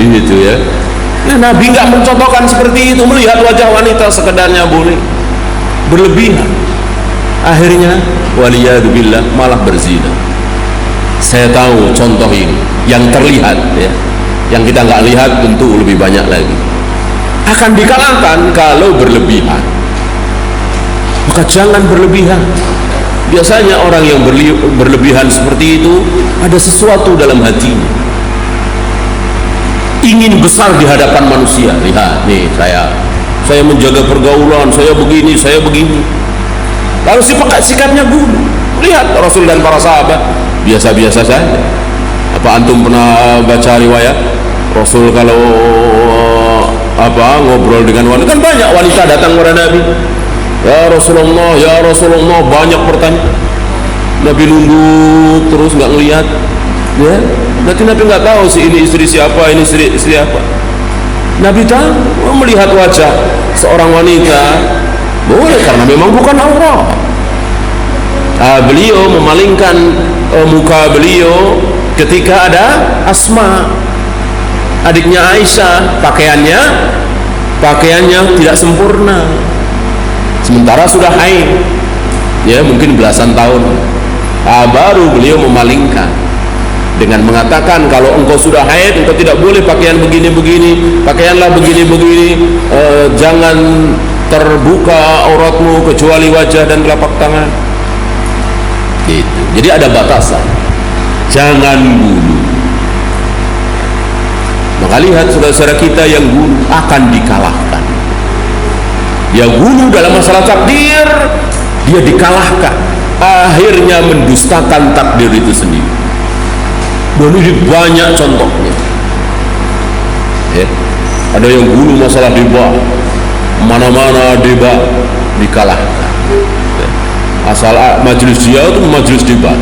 gitu ya. Nah, Nabi enggak mencontohkan seperti itu. Melihat wajah wanita sekedarnya boleh, berlebihan. Akhirnya waliyadzubillah malah berzina. Saya tahu contoh ini yang terlihat, ya. Yang kita nggak lihat tentu lebih banyak lagi. Akan dikalahkan kalau berlebihan. Maka jangan berlebihan. Biasanya orang yang berlebihan seperti itu ada sesuatu dalam hatinya, ingin besar di hadapan manusia. Lihat nih, saya menjaga pergaulan, saya begini, saya begini. Lalu sikapnya gunung. Lihat Rasul dan para sahabat biasa-biasa saja. Apa antum pernah baca riwayat Rasul kalau ngobrol dengan wanita? Kan banyak wanita datang kepada Nabi. Ya Rasulullah, banyak pertanyaan. Nabi nunduk terus, nggak ngelihat. Ya, berarti Nabi nggak tahu ini istri siapa, ini istri apa. Nabi tahu, melihat wajah seorang wanita boleh, karena memang bukan aurat. Beliau memalingkan muka beliau ketika ada Asma, adiknya Aisyah, pakaiannya tidak sempurna, sementara sudah haid, ya mungkin belasan tahun. Baru beliau memalingkan dengan mengatakan, kalau engkau sudah haid, engkau tidak boleh pakaian begini-begini, pakaianlah begini-begini, jangan terbuka auratmu kecuali wajah dan telapak tangan. Gitu. Jadi ada batasan, jangan gulu. Maka lihat saudara-saudara kita yang gulu akan dikalahkan. Dia gulu dalam masalah takdir, dia dikalahkan, akhirnya mendustakan takdir itu sendiri. Dan ini banyak contohnya, ya. Ada yang gulu masalah debat, mana-mana debat dikalahkan. Asal majelis dia itu majelis debat,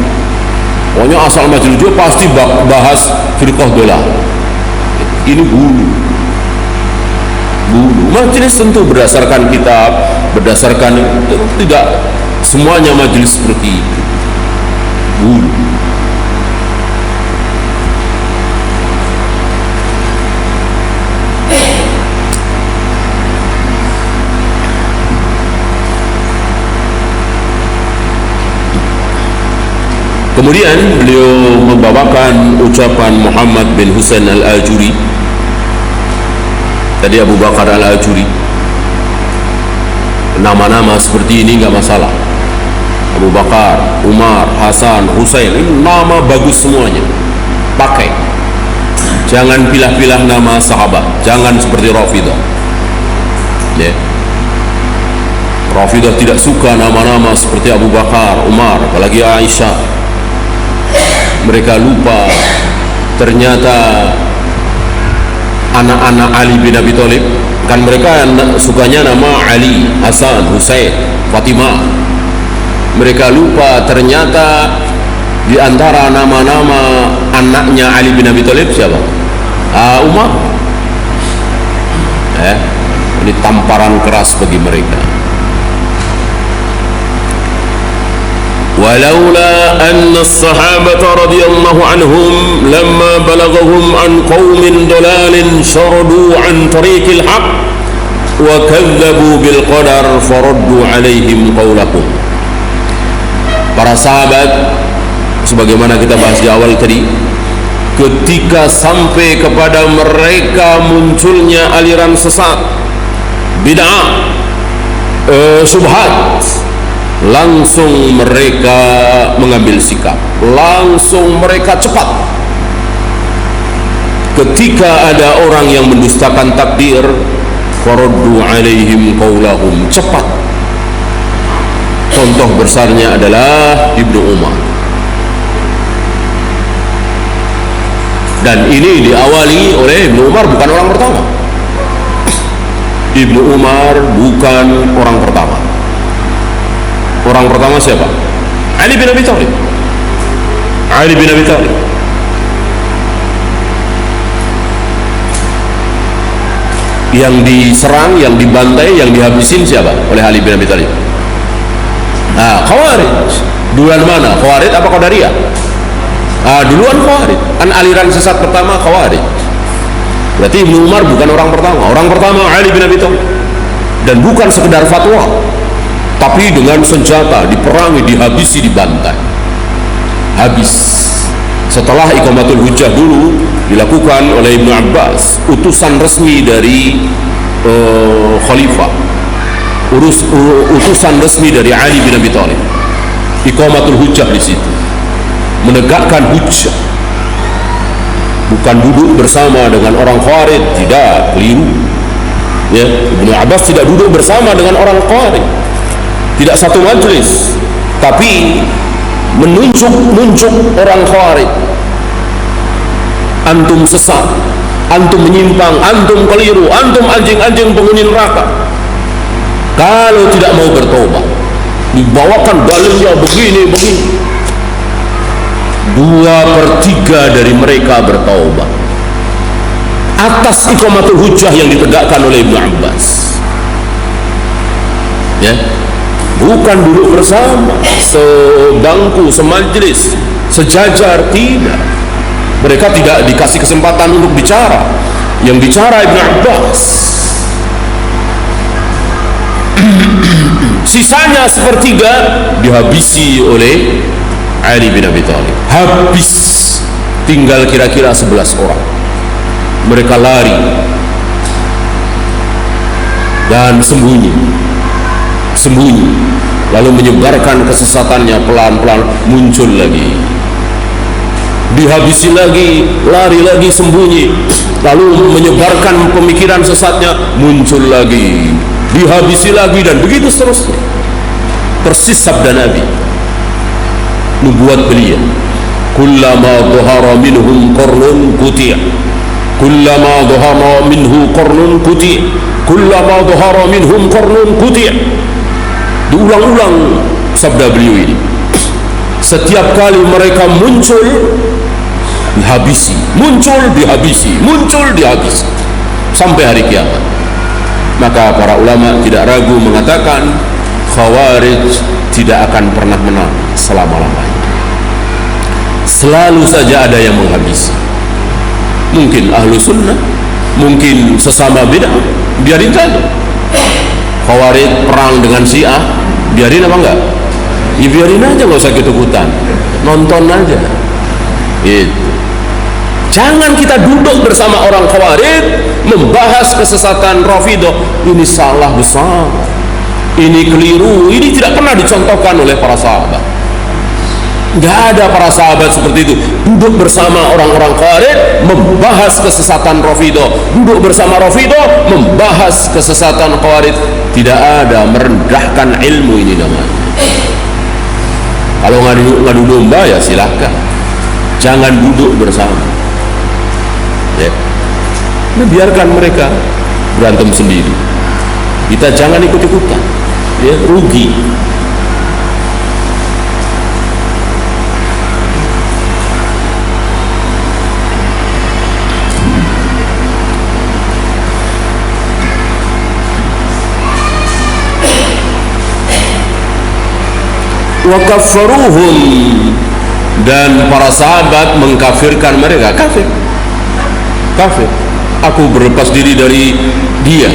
pokoknya asal majelis dia pasti bahas firqah dolah. Ini gulu. Majelis tentu berdasarkan kitab, berdasarkan, tidak semuanya majelis seperti itu. Gulu. Kemudian beliau membawakan ucapan Muhammad bin Husain al-Ajuri. Tadi Abu Bakar al-Ajuri. Nama-nama seperti ini enggak masalah. Abu Bakar, Umar, Hasan, Husain, ini nama bagus semuanya. Pakai. Jangan pilah-pilah nama sahabat. Jangan seperti Rafidah. Ya. Rafidah tidak suka nama-nama seperti Abu Bakar, Umar, apalagi Aisyah. Mereka lupa ternyata anak-anak Ali bin Abi Thalib, kan mereka sukanya nama Ali, Hasan, Husain, Fatimah. Mereka lupa ternyata di antara nama-nama anaknya Ali bin Abi Thalib siapa? Umar. Ini tamparan keras bagi mereka. ولولا أن الصحابة رضي الله عنهم لما بلغهم عن قوم ضلال شردوا عن طريق الحق وكذبوا بالقدر فردوا عليهم قولهم. Para sahabat, sebagaimana kita bahas di awal tadi, ketika sampai kepada mereka munculnya aliran sesat, bid'ah, syubhat, langsung mereka mengambil sikap, langsung mereka cepat. Ketika ada orang yang mendustakan takdir, faraddu alaihim qaulahum, cepat. Contoh besarnya adalah Ibnu Umar. Dan ini diawali oleh Ibnu Umar, bukan orang pertama. Ibnu Umar bukan orang pertama. Orang pertama siapa? Ali bin Abi Thalib. Ali bin Abi Thalib. Yang diserang, yang dibantai, yang dihabisin siapa? Oleh Ali bin Abi Thalib. Nah, Khawarij. Duluan mana? Khawarij apa Qadariyah? Duluan Khawarij. Kan aliran sesat pertama Khawarij. Berarti Ibnu Umar bukan orang pertama. Orang pertama Ali bin Abi Thalib. Dan bukan sekedar fatwa, tapi dengan senjata, diperangi, dihabisi, dibantai. Habis. Setelah iqamatul hujjah dulu dilakukan oleh Ibnu Abbas, utusan resmi dari khalifah, utusan resmi dari Ali bin Abi Thalib. Iqamatul hujjah di situ, menegakkan hujjah, bukan duduk bersama dengan orang Khawarij, tidak, keliru. Ya, Ibnu Abbas tidak duduk bersama dengan orang Khawarij, tidak satu majelis, tapi menunjuk orang Khawarij. Antum sesat, antum menyimpang, antum keliru, antum anjing-anjing penghuni neraka. Kalau tidak mau bertobat, dibawakan dalilnya begini. 2/3 dari mereka bertaubat atas iqamatul hujjah yang ditegakkan oleh Ibnu Abbas. Ya, bukan duduk bersama, sebangku, semajlis, sejajar, tidak. Mereka tidak dikasih kesempatan untuk bicara. Yang bicara Ibnu Abbas. Sisanya 1/3 dihabisi oleh Ali bin Abi Thalib. Habis. Tinggal kira-kira 11 orang. Mereka lari dan sembunyi, lalu menyebarkan kesesatannya, pelan-pelan muncul lagi, dihabisi lagi, lari lagi, sembunyi, lalu menyebarkan pemikiran sesatnya, muncul lagi, dihabisi lagi, dan begitu seterusnya. Persis sabda Nabi, nubuat beliau, kullama dhahara minhum qarnun quti'a, kullama dhahara minhu qarnun quti'a, kullama dhahara minhum qarnun quti'a. Diulang-ulang sabda beliau ini. Setiap kali mereka muncul, dihabisi, muncul, dihabisi, muncul, dihabisi, sampai hari kiamat. Maka para ulama tidak ragu mengatakan Khawarij tidak akan pernah menang selama-lamanya. Selalu saja ada yang menghabisi. Mungkin ahlu sunnah, mungkin sesama bid'ah, biarin saja. Khawarij perang dengan Syiah, biarin apa enggak? Ya biarin aja, nggak usah ikut-ikutan, nonton aja. Itu. Jangan kita duduk bersama orang Khawarij membahas kesesatan Rafidhah. Ini salah besar, ini keliru, ini tidak pernah dicontohkan oleh para sahabat. Nggak ada para sahabat seperti itu duduk bersama orang-orang Khawarij membahas kesesatan Rafidhah, duduk bersama Rafidhah membahas kesesatan Khawarij. Tidak ada, merendahkan ilmu ini namanya. Kalau ngadu domba ya silakan, jangan duduk bersama ya. Nah, biarkan mereka berantem sendiri, kita jangan ikut-ikutan ya, rugi. Wa kaffaruhum, dan para sahabat mengkafirkan mereka. Kafir. Aku berlepas diri dari dia,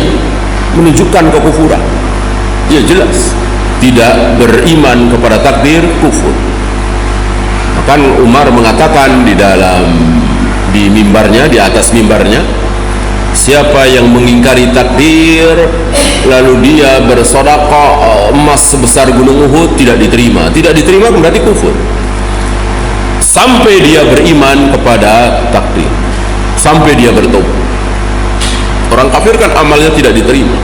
menunjukkan kekufuran. Ya jelas, tidak beriman kepada takdir, kufur. Bahkan Umar mengatakan di mimbarnya, di atas mimbarnya, siapa yang mengingkari takdir lalu dia bersedekah emas sebesar gunung Uhud, tidak diterima. Tidak diterima berarti kufur. Sampai dia beriman kepada takdir, sampai dia bertobat. Orang kafir kan amalnya tidak diterima.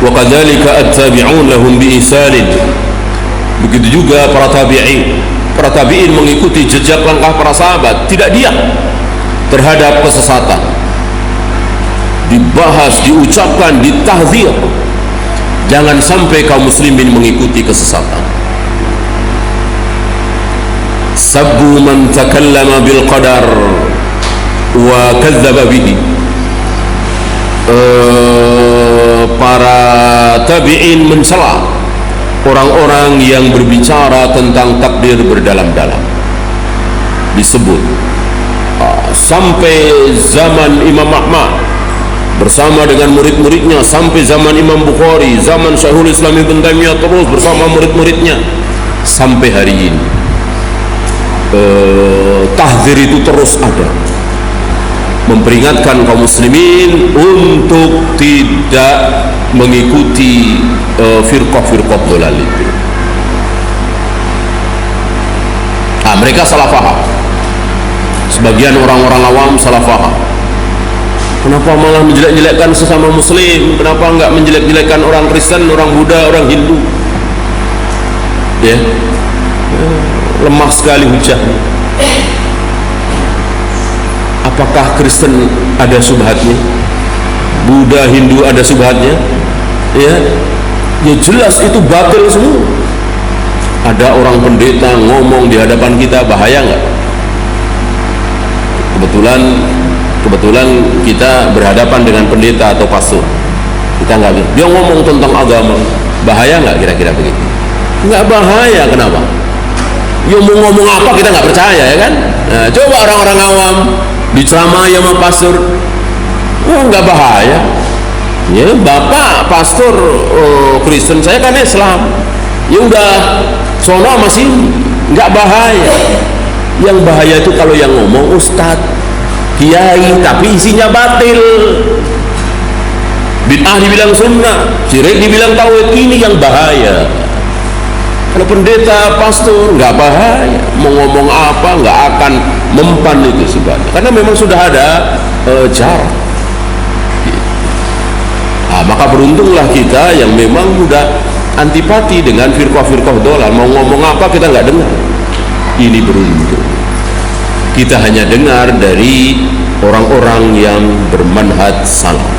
Wa kadzalika at-tabi'un lahum bi ihsan, Begitu juga para tabi'in. Para tabi'in mengikuti jejak langkah para sahabat, tidak diam terhadap kesesatan. Dibahas, diucapkan, ditahdzir. Jangan sampai kaum muslimin mengikuti kesesatan. Sabbu man takallama bil qadar wa kadzdzaba bihi. Para tabi'in mencela orang-orang yang berbicara tentang takdir berdalam-dalam. Disebut sampai zaman Imam Ahmad bersama dengan murid-muridnya, sampai zaman Imam Bukhari, zaman Syekhul Islam Ibn Taimiyah, terus bersama murid-muridnya sampai hari ini. Tahdzir itu terus ada, memperingatkan kaum muslimin untuk tidak mengikuti firqah-firqah dhalal itu. Mereka salah faham. Sebagian orang-orang awam salah faham. Kenapa malah menjelek-jelekkan sesama muslim? Kenapa enggak menjelek-jelekkan orang Kristen, orang Buddha, orang Hindu? Ya, lemah sekali hujahnya. Apakah Kristen ada subhatnya? Buddha, Hindu ada subhatnya? Ya jelas itu batil semua. Ada orang pendeta ngomong di hadapan kita, bahaya nggak? Kebetulan kita berhadapan dengan pendeta atau pastor. Kita nggak, dia ngomong tentang agama, bahaya nggak kira-kira begitu? Nggak bahaya. Kenapa? Ya mau ngomong apa kita nggak percaya, ya kan? Nah, coba orang-orang awam diceramai sama pastor, nggak bahaya. Ya, bapak pastor Kristen, saya kan Islam. Ya udah, sono masih nggak bahaya. Yang bahaya itu kalau yang ngomong ustadz, kiai, tapi isinya batil. Bid'ah dibilang sunnah, syirik dibilang tauhid, ini yang bahaya. Kalau pendeta, pastor, nggak bahaya. Mau ngomong apa nggak akan mempan itu sebenarnya, karena memang sudah ada jarak. Maka beruntunglah kita yang memang sudah antipati dengan firqah-firqah dhalal. Mau ngomong apa kita nggak dengar. Ini beruntung. Kita hanya dengar dari orang-orang yang bermanhaj salaf,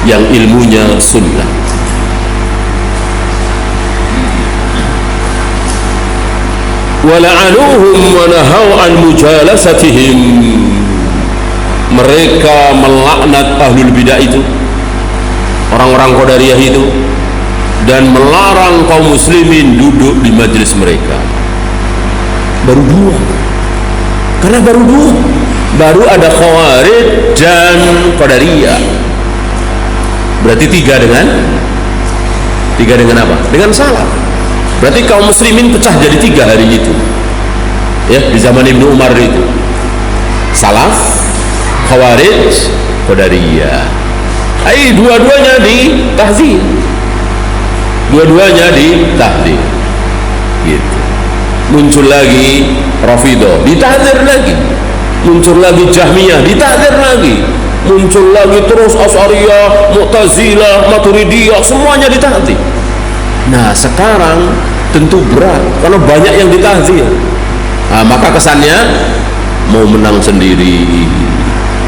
yang ilmunya sunnah. Wala'anuhum wa nahau an mujalasatihim. Mereka melaknat ahlul bidah itu, orang-orang Qadariyah itu, dan melarang kaum muslimin duduk di majelis mereka. Baru dua, karena baru ada Khawarij dan Qadariyah. Berarti tiga dengan apa? Dengan salaf. Berarti kaum muslimin pecah jadi tiga hari itu. Ya, di zaman Ibnu Umar itu. Salaf, Khawarij, Qadariyah. Dua-duanya ditahdzir. Gitu. Muncul lagi Rafidhah, ditahdzir lagi. Muncul lagi Jahmiyah, ditahdzir lagi. Muncul lagi terus Asy'ariyah, Mu'tazilah, Maturidiyah, semuanya ditahdzir. Nah, sekarang tentu berat karena banyak yang ditahdzir. Maka kesannya mau menang sendiri,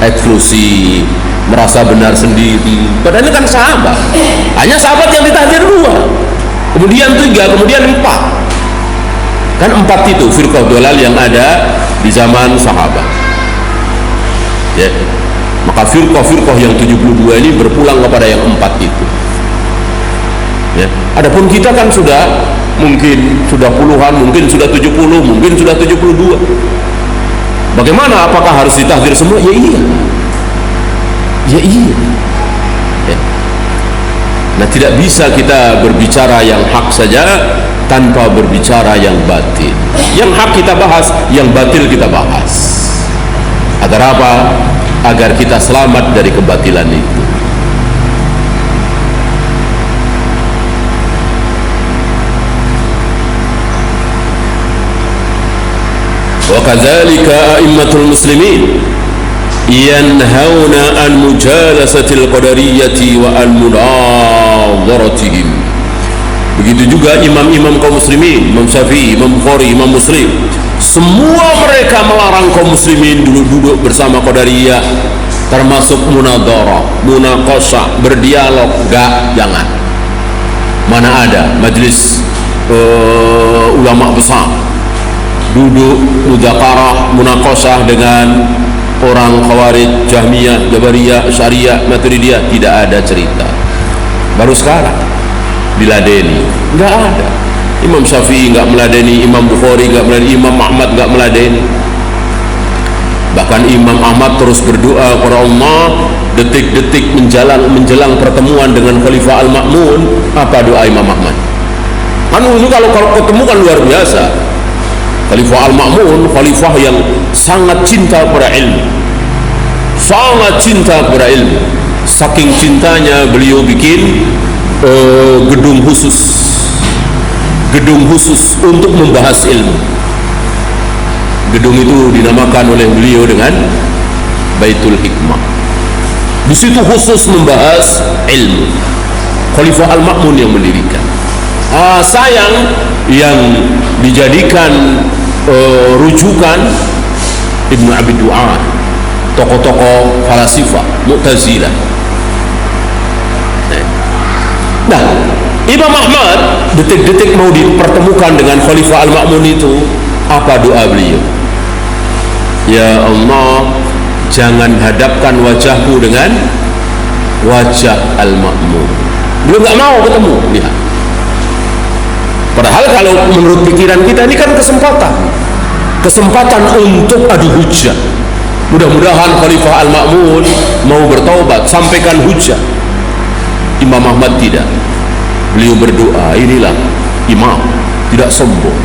eksklusif, merasa benar sendiri. Padahal ini kan sahabat. Hanya sahabat yang ditahdzir dua, kemudian tiga, kemudian empat. Kan empat itu firqah dhalal yang ada di zaman sahabat. Ya. Maka firqah-firqah yang 72 ini berpulang kepada yang empat itu. Ya. Adapun kita kan mungkin sudah puluhan, mungkin sudah 70, mungkin sudah 72. Bagaimana? Apakah harus ditahdzir semua? Ya iya. Ya. Nah, tidak bisa kita berbicara yang hak saja tanpa berbicara yang batil. Yang hak kita bahas, yang batil kita bahas. Agar apa? Agar kita selamat dari kebatilan itu. Wa kadzalika a'immatul muslimin yanhauna an mujalasatil qadariyyati wa an munadharatihim. Begitu juga imam-imam kaum muslimin, Imam Syafi'i, Imam Bukhari, Imam Muslim, semua mereka melarang kaum muslimin duduk bersama qadariyah, termasuk munadharah, munaqashah, berdialog, jangan. Mana ada majlis ulama besar duduk mudzakarah, munaqashah dengan orang Khawarij, Jahmiyah, Jabariyah, Syariah, Maturidiyah, tidak ada cerita. Baru sekarang diladeni, nggak ada. Imam Syafi'i nggak meladeni, Imam Bukhari nggak meladeni, Imam Ahmad nggak meladeni. Bahkan Imam Ahmad terus berdoa kepada Allah detik-detik menjelang pertemuan dengan Khalifah Al-Ma'mun. Apa doa Imam Ahmad? Kan itu kalau ketemu kan luar biasa. Khalifah Al-Ma'mun, khalifah yang sangat cinta kepada ilmu, sangat cinta kepada ilmu. Saking cintanya beliau bikin gedung khusus untuk membahas ilmu. Gedung itu dinamakan oleh beliau dengan Baitul Hikmah. Di situ khusus membahas ilmu. Khalifah Al-Ma'mun yang mendirikan. Sayang yang dijadikan rujukan Ibnu Abi Du'ad, tokoh-tokoh falasifah Mu'tazilah. Nah, Imam Ahmad detik-detik mau dipertemukan dengan Khalifah Al-Ma'mun itu, apa doa beliau? Ya Allah, jangan hadapkan wajahku dengan wajah Al-Ma'mun. Beliau nggak mau ketemu. Lihat. Padahal kalau menurut pikiran kita ini kan kesempatan untuk adu hujjah. Mudah-mudahan Khalifah Al-Ma'mun mau bertaubat, sampaikan hujjah. Imam Ahmad tidak. Beliau berdoa, inilah imam, tidak sombong.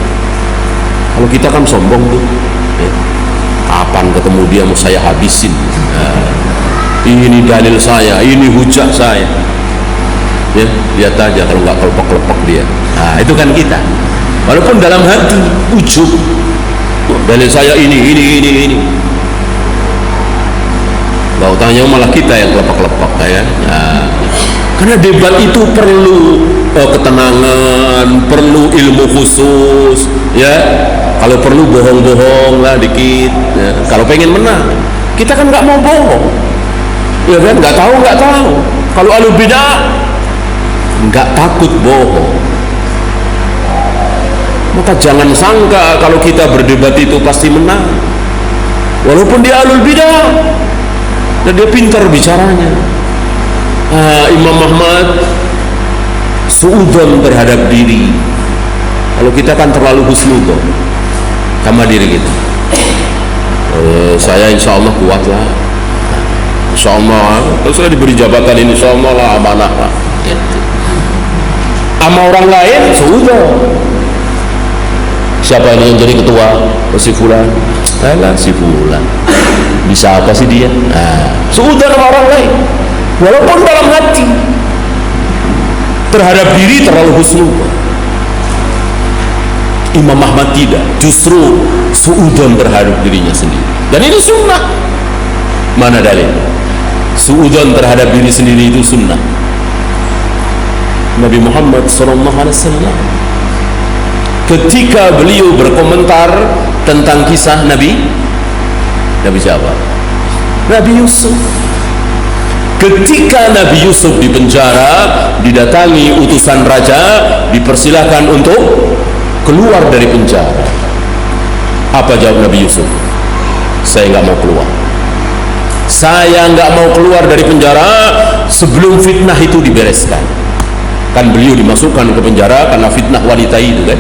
Kalau kita kan sombong tuh, kapan ketemu dia mau saya habisin. Ini dalil saya, ini hujjah saya. Ya, lihat aja kalau nggak kelepek-kelepek dia. Nah, itu kan kita. Walaupun dalam hati ujub, dalil saya ini. Gak tanya malah kita yang kelepek-kelepek ya. Nah, karena debat itu perlu ketenangan, perlu ilmu khusus, ya. Kalau perlu bohong-bohong lah dikit. Ya. Kalau pengen menang, kita kan nggak mau bohong, ya kan? Nggak tahu. Kalau ahlu bidah nggak takut bohong. Maka jangan sangka kalau kita berdebat itu pasti menang. Walaupun dia ahlul bidah dan dia pintar bicaranya. Imam Ahmad suudzon terhadap diri. Kalau kita kan terlalu husnudzon sama diri kita. Saya insya Allah kuat lah. Insya Allah kalau saya diberi jabatan ini, insya Allah lah amanah lah. Sama orang lain suudzon. Siapa ini yang jadi ketua? Si Fulan. Alah, si Fulan. Bisa apa sih dia? Suudzon sama orang lain. Walaupun dalam hati terhadap diri terlalu husnudzon. Imam Ahmad tidak, justru suudzon terhadap dirinya sendiri. Dan ini sunnah. Mana dalil? Suudzon terhadap diri sendiri itu sunnah. Nabi Muhammad SAW ketika beliau berkomentar tentang kisah Nabi siapa? Nabi Yusuf. Ketika Nabi Yusuf di penjara, didatangi utusan raja, dipersilahkan untuk keluar dari penjara. Apa jawab Nabi Yusuf? Saya nggak mau keluar. Saya nggak mau keluar dari penjara sebelum fitnah itu dibereskan. Kan beliau dimasukkan ke penjara karena fitnah wanita itu kan,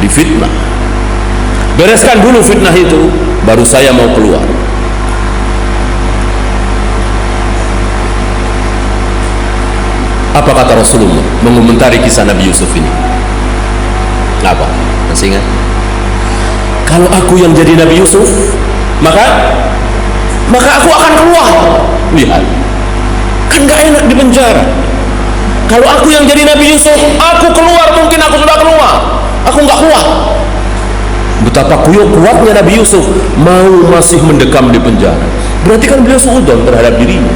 difitnah. Bereskan dulu fitnah itu, baru saya mau keluar. Apa kata Rasulullah mengomentari kisah Nabi Yusuf ini? Apa? Masih ingat? Kalau aku yang jadi Nabi Yusuf, maka aku akan keluar. Lihat, kan gak enak di penjara. Kalau aku yang jadi Nabi Yusuf, aku keluar, mungkin aku sudah keluar. Aku nggak kuat. Betapa kuatnya Nabi Yusuf mau masih mendekam di penjara. Berarti kan beliau suudzon terhadap dirinya.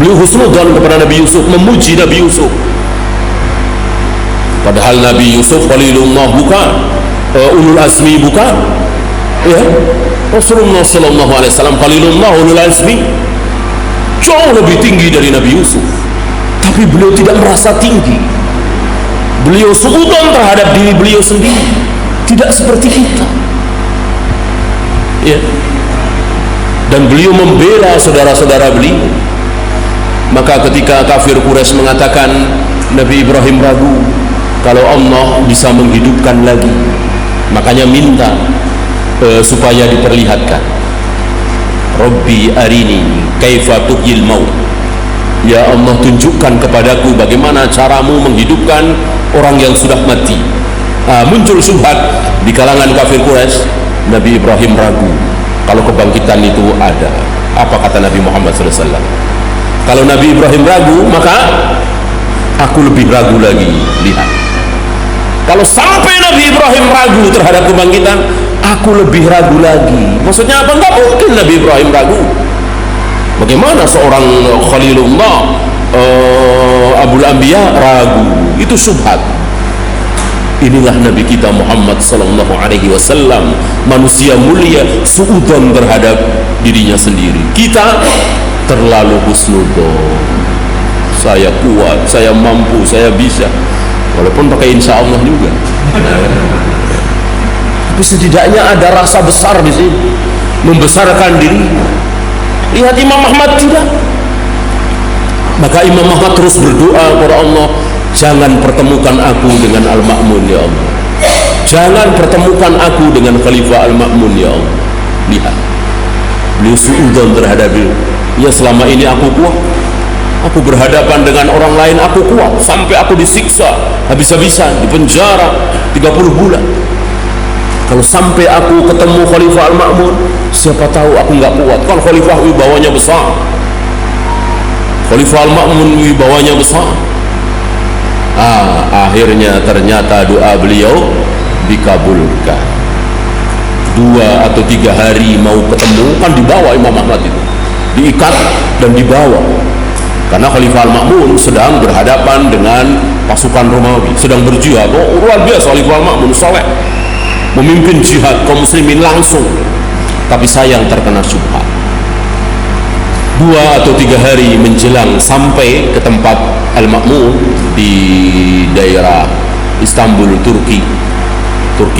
Beliau husnudzon kepada Nabi Yusuf, memuji Nabi Yusuf. Padahal Nabi Yusuf Khalilullah bukan, ulul azmi bukan, ya. Rasulullah sallallahu alaihi wasallam Khalilullah, ulul azmi, jauh lebih tinggi dari Nabi Yusuf. Tapi beliau tidak merasa tinggi. Beliau suudzon terhadap diri beliau sendiri, tidak seperti kita, ya. Dan beliau membela saudara-saudara beliau. Maka ketika kafir Quraisy mengatakan Nabi Ibrahim ragu kalau Allah bisa menghidupkan lagi, makanya minta supaya diperlihatkan, Rabbi arini kaifa tuhyil maut, ya Allah tunjukkan kepadaku bagaimana caramu menghidupkan orang yang sudah mati. Muncul syubhat di kalangan kafir Quraisy, Nabi Ibrahim ragu kalau kebangkitan itu ada. Apa kata Nabi Muhammad SAW? Kalau Nabi Ibrahim ragu, maka aku lebih ragu lagi. Lihat, kalau sampai Nabi Ibrahim ragu terhadap kebangkitan, aku lebih ragu lagi. Maksudnya apa? Enggak mungkin Nabi Ibrahim ragu. Bagaimana seorang Khalilullah, Abul Anbiya ragu? Itu syubhat. Inilah Nabi kita Muhammad sallallahu alaihi wasallam, manusia mulia, suudzon terhadap dirinya sendiri. Kita terlalu husnudzon. Saya kuat, saya mampu, saya bisa, walaupun pakai insya Allah juga. Tapi setidaknya ada rasa besar di sini, membesarkan diri. Lihat Imam Ahmad tidak. Maka Imam Ahmad terus berdoa kepada Allah, jangan pertemukan aku dengan Al-Ma'mun ya Allah, jangan pertemukan aku dengan Khalifah Al-Ma'mun ya Allah. Lihat, beliau suudzon terhadap diri. Ya, selama ini aku kuat, aku berhadapan dengan orang lain aku kuat, sampai aku disiksa habis-habisan, di penjara 30 bulan. Kalau sampai aku ketemu Khalifah Al-Ma'mun, siapa tahu aku nggak kuat. Kan Khalifah wibawanya besar, Khalifah Al-Ma'mun wibawanya besar. Akhirnya ternyata doa beliau dikabulkan. 2 atau 3 hari mau ketemu, kan dibawa Imam Ahmad itu, diikat dan dibawa, karena Khalifah Al-Ma'mun sedang berhadapan dengan pasukan Romawi, sedang berjihad. Luar biasa Khalifah Al-Ma'mun, saleh, memimpin jihad kaum muslimin langsung, tapi sayang terkena syubhat. 2 atau 3 hari menjelang sampai ke tempat Al-Ma'mun di daerah Istanbul, Turki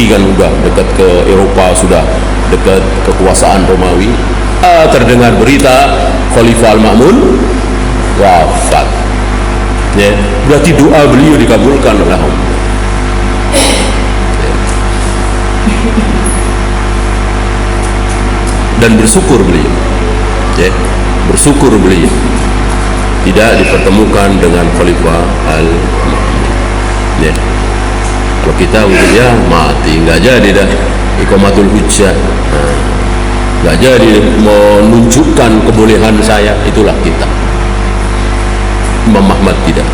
kan udah dekat ke Eropa, sudah dekat kekuasaan Romawi. Terdengar berita Khalifah Al-Ma'mun wafat, ya, berarti doa beliau dikabulkan oleh Allah. Dan bersyukur beliau, ya, bersyukur beliau tidak dipertemukan dengan Khalifah Al-Ma'mun, ya. Kalau kita mungkin ya mati, nggak jadi dah iqamatul hujjah, nggak jadi menunjukkan kebolehan saya. Itulah kita. Imam Ahmad tidak.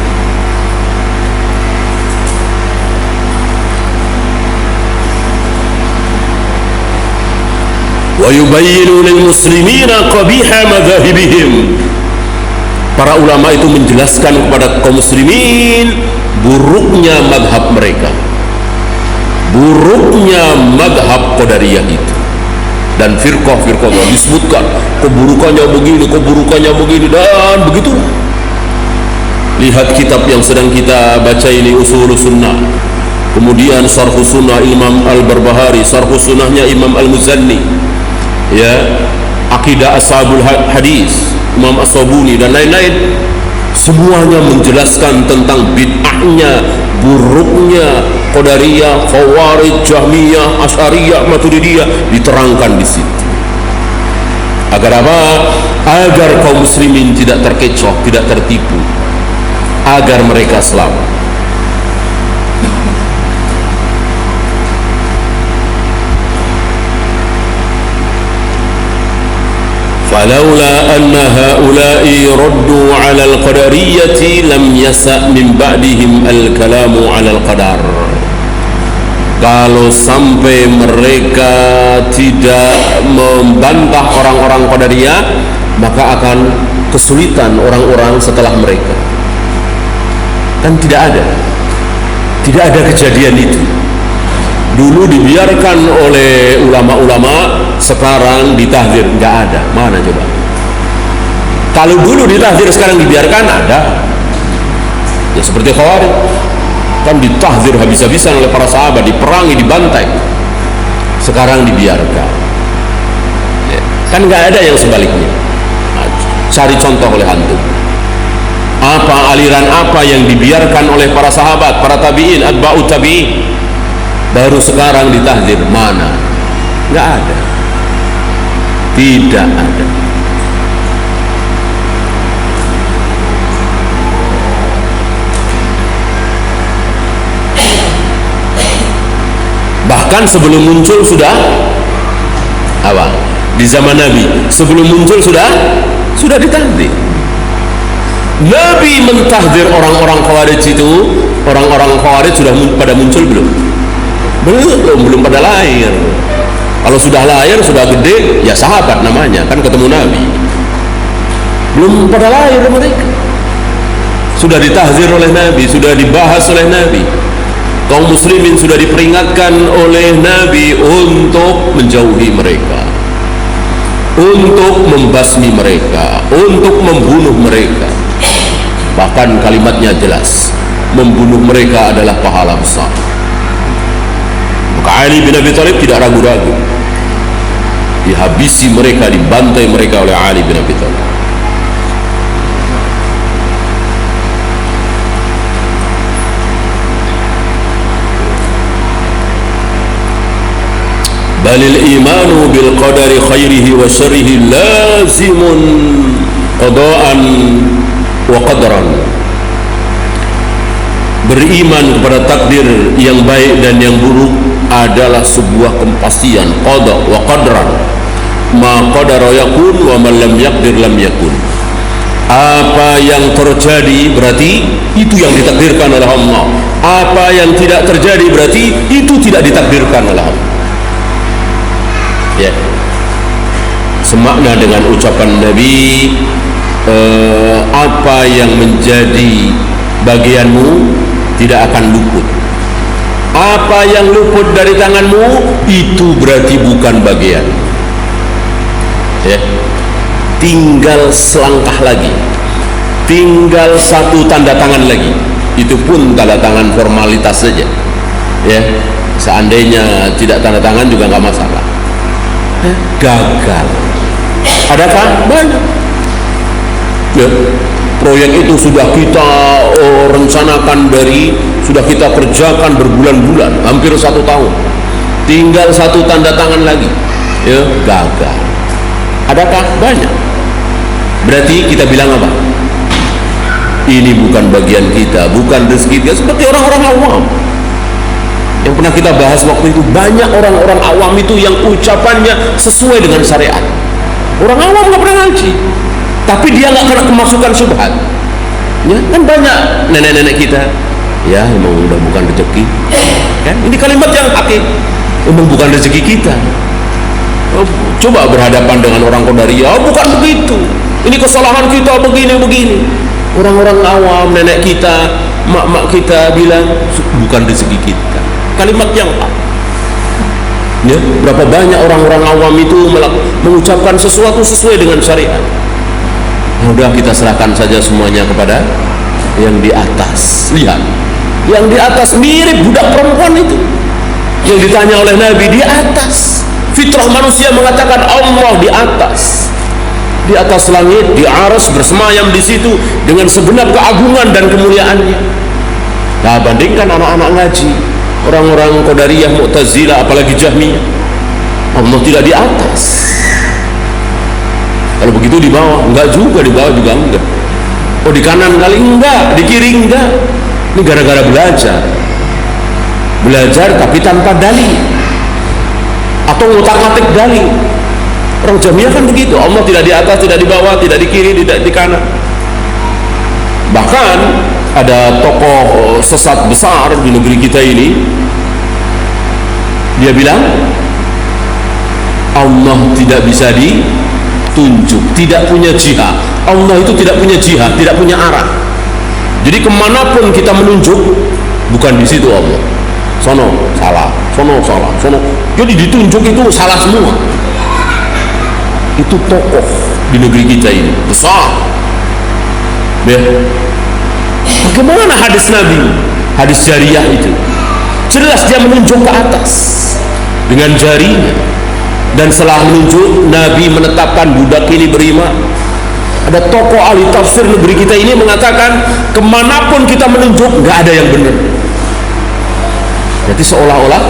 Wa yubayyinu lil muslimina qabiha madzahibihim. Para ulama itu menjelaskan kepada kaum muslimin buruknya madhab mereka, buruknya madhab Qadariyah itu dan firqah-firqah disebutkan keburukannya begini, dan begitu. Lihat kitab yang sedang kita baca ini, Ushulus Sunnah, kemudian Syarhus Sunnah Imam Al-Barbahari, Syarhus Sunnahnya Imam Al-Muzanni, ya, Aqidah Ashabul Hadis Imam As-Sabuni dan lain-lain. Semuanya menjelaskan tentang bid'ahnya, buruknya Qadariyah, Khawarij, Jahmiyah, Asy'ariyah, Maturidiyah, diterangkan di situ. Agar apa? Agar kaum muslimin tidak terkecoh, tidak tertipu, agar mereka selamat. فلولا أن هؤلاء ردوا على القدرية لم يسأ من بعدهم الكلام على القدر. Kalau sampai mereka tidak membantah orang-orang Qadariyah, maka akan kesulitan orang-orang setelah mereka. Kan tidak Tidak ada kejadian itu. Dulu dibiarkan oleh ulama-ulama, sekarang ditahdir. Nggak ada. Mana coba? Kalau dulu ditahdir, sekarang dibiarkan, ada. Ya seperti Khawarij, kan ditahdir habis-habisan oleh para sahabat, diperangi, dibantai. Sekarang dibiarkan. Ya. Kan nggak ada yang sebaliknya. Nah, cari contoh oleh antum. Apa aliran apa yang dibiarkan oleh para sahabat, para tabi'in, atba'ut tabi'in, baru sekarang ditahdir? Mana? Nggak ada. Tidak ada. Bahkan sebelum muncul sudah apa? Di zaman Nabi, sebelum muncul sudah ditahdir. Nabi mentahdir orang-orang Khawarij itu. Orang-orang Khawarij sudah pada muncul belum? Belum pada lahir. Kalau sudah lahir, sudah gede, ya sahabat namanya, kan ketemu Nabi. Belum pada lahir mereka. Sudah ditahdir oleh Nabi, sudah dibahas oleh Nabi. Kaum muslimin sudah diperingatkan oleh Nabi untuk menjauhi mereka, untuk membasmi mereka, untuk membunuh mereka. Bahkan kalimatnya jelas, membunuh mereka adalah pahala besar. Maka Ali bin Abi Thalib tidak ragu-ragu, dihabisi mereka, dibantai mereka oleh Ali bin Abi Thalib. Balil imanu bil qadari khairihi wa syarrihi lazimun qada'an wa qadran. Beriman kepada takdir yang baik dan yang buruk adalah sebuah kepastian, qada wa qadran. Ma qadara yakun wa man lam yaqdir lam yakun. Apa yang terjadi berarti itu yang ditakdirkan oleh Allah. Apa yang tidak terjadi berarti itu tidak ditakdirkan oleh Allah. Ya, semakna dengan ucapan Nabi, apa yang menjadi bagianmu tidak akan luput. Apa yang luput dari tanganmu itu berarti bukan bagian. Ya, tinggal selangkah lagi, tinggal satu tanda tangan lagi. Itu pun tanda tangan formalitas saja. Ya, seandainya tidak tanda tangan juga nggak masalah. Gagal. Adakah? Banyak. Ya, proyek itu sudah kita rencanakan sudah kita kerjakan berbulan-bulan, hampir 1 tahun. Tinggal satu tanda tangan lagi. Ya, gagal. Adakah? Banyak. Berarti kita bilang apa? Ini bukan bagian kita, bukan rezeki kita. Seperti orang-orang awam yang pernah kita bahas waktu itu, banyak orang-orang awam itu yang ucapannya sesuai dengan syariat. Orang awam nggak pernah ngaji, tapi dia nggak kena kemasukan syubhat. Ya, kan banyak nenek-nenek kita, ya emang udah bukan rezeki. Kan? Ini kalimat yang hakiki, emang bukan rezeki kita. Coba berhadapan dengan orang Qadariyah, bukan begitu. Ini kesalahan kita begini-begini. Orang-orang awam, nenek kita, mak-mak kita bilang bukan rezeki kita. Kalimat yang ya, berapa banyak orang-orang awam itu mengucapkan sesuatu sesuai dengan syariat. Ya udah, kita serahkan saja semuanya kepada yang di atas. Lihat, yang di atas mirip budak perempuan itu yang ditanya oleh Nabi, di atas. Fitrah manusia mengatakan Allah di atas langit, di arsy, bersemayam di situ dengan segenap keagungan dan kemuliaannya. Nah, bandingkan anak-anak ngaji, orang-orang Qadariyah, Mu'tazilah, apalagi Jahmiyah, Allah tidak di atas. Kalau begitu di bawah? Enggak juga, di bawah juga enggak. Oh, di kanan kali enggak, di kiri enggak. Ini gara-gara belajar tapi tanpa dalil atau ngutak-ngatik dalil. Orang Jahmiyah kan begitu, Allah tidak di atas, tidak di bawah, tidak di kiri, tidak di kanan. Bahkan ada tokoh sesat besar di negeri kita ini, dia bilang Allah tidak bisa ditunjuk, tidak punya jihad. Allah itu tidak punya jihad, tidak punya arah. Jadi kemanapun kita menunjuk, bukan di situ Allah. Sono salah, sono salah, sono. Jadi ditunjuk itu salah semua. Itu tokoh di negeri kita ini besar. Ya. Bagaimana hadis Nabi? Hadis jariah itu jelas dia menunjuk ke atas dengan jarinya, dan setelah menunjuk Nabi menetapkan budak ini beriman. Ada tokoh ahli tafsir negeri kita ini mengatakan kemanapun kita menunjuk nggak ada yang benar. Berarti seolah-olah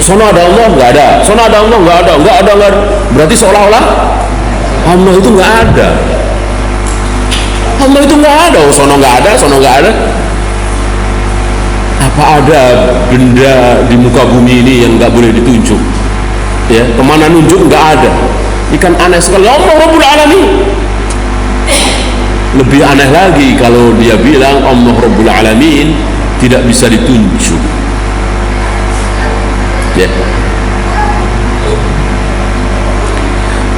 sono ada Allah nggak ada, sono ada Allah nggak ada, nggak ada. Berarti seolah-olah Allah itu nggak ada. Allah itu nggak ada, oh, sono nggak ada, sono nggak ada. Apa ada benda di muka bumi ini yang nggak boleh ditunjuk? Ya, kemana nunjuk nggak ada. Ikan aneh sekali. Allah Rabbul Alamin. Lebih aneh lagi kalau dia bilang Allah Rabbul Alamin tidak bisa ditunjuk. Ya.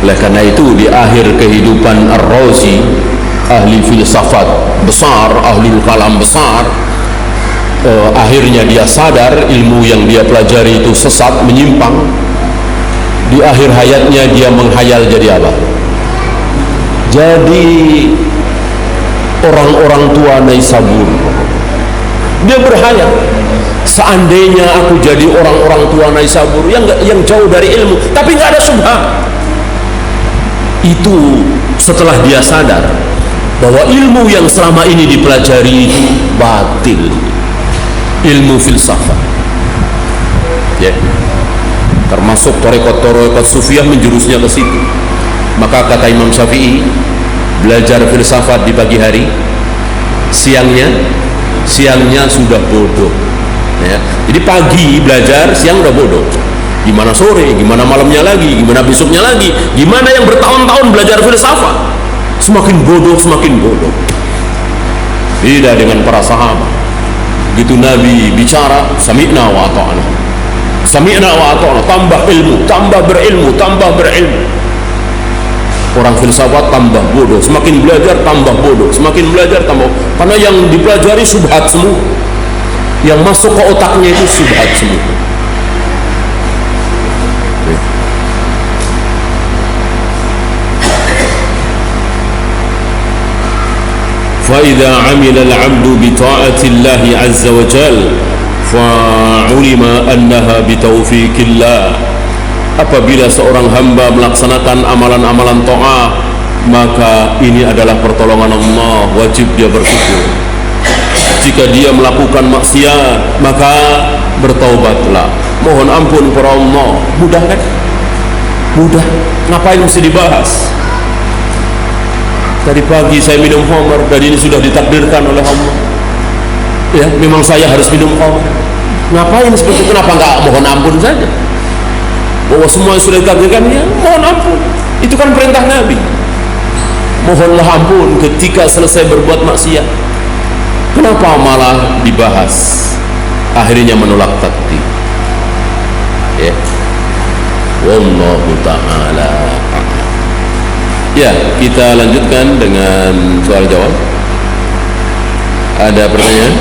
Oleh karena itu di akhir kehidupan Ar-Razi, ahli filsafat besar, ahli kalam besar, akhirnya dia sadar ilmu yang dia pelajari itu sesat, menyimpang. Di akhir hayatnya dia menghayal jadi apa? Jadi orang-orang tua Naisabur. Dia berhayal, seandainya aku jadi orang-orang tua Naisabur yang jauh dari ilmu, tapi nggak ada syubhat. Itu setelah dia sadar bahwa ilmu yang selama ini dipelajari itu batil, ilmu filsafat. Ya. Termasuk tarekat sufiyah menjurusnya ke situ. Maka kata Imam Syafi'i, belajar filsafat di pagi hari, siangnya sudah bodoh. Ya. Jadi pagi belajar, siang udah bodoh. Gimana sore, gimana malamnya lagi, gimana besoknya lagi, gimana yang bertahun-tahun belajar filsafat, semakin bodoh, semakin bodoh. Beda dengan para sahabat. Begitu Nabi bicara, sami'na wa ata'na, sami'na wa ata'na, tambah ilmu, tambah berilmu, tambah berilmu. Orang filsafat tambah bodoh, semakin belajar tambah bodoh, semakin belajar tambah, karena yang dipelajari subhat semua, yang masuk ke otaknya itu subhat semua. فإذا عمل العبد بطاعة الله عز وجل فعلم أنها بتوفيق الله. Apabila seorang hamba melaksanakan amalan-amalan ta'ah, maka ini adalah pertolongan Allah, wajib dia bersyukur. Jika dia melakukan maksiat, maka bertaubatlah, mohon ampun kepada Allah. Mudah kan? Mudah. Ngapain mesti dibahas? Tadi pagi saya minum khamar, dan ini sudah ditakdirkan oleh Allah. Ya, memang saya harus minum khamar. Ngapain seperti itu? Kenapa nggak mohon ampun saja? Bahwa semua yang sudah ditakdirkan, ya mohon ampun. Itu kan perintah Nabi. Mohonlah ampun ketika selesai berbuat maksiat. Kenapa malah dibahas? Akhirnya menolak takdir. Ya. Wallahu ta'ala. Ya, kita lanjutkan dengan soal jawab. Ada pertanyaan?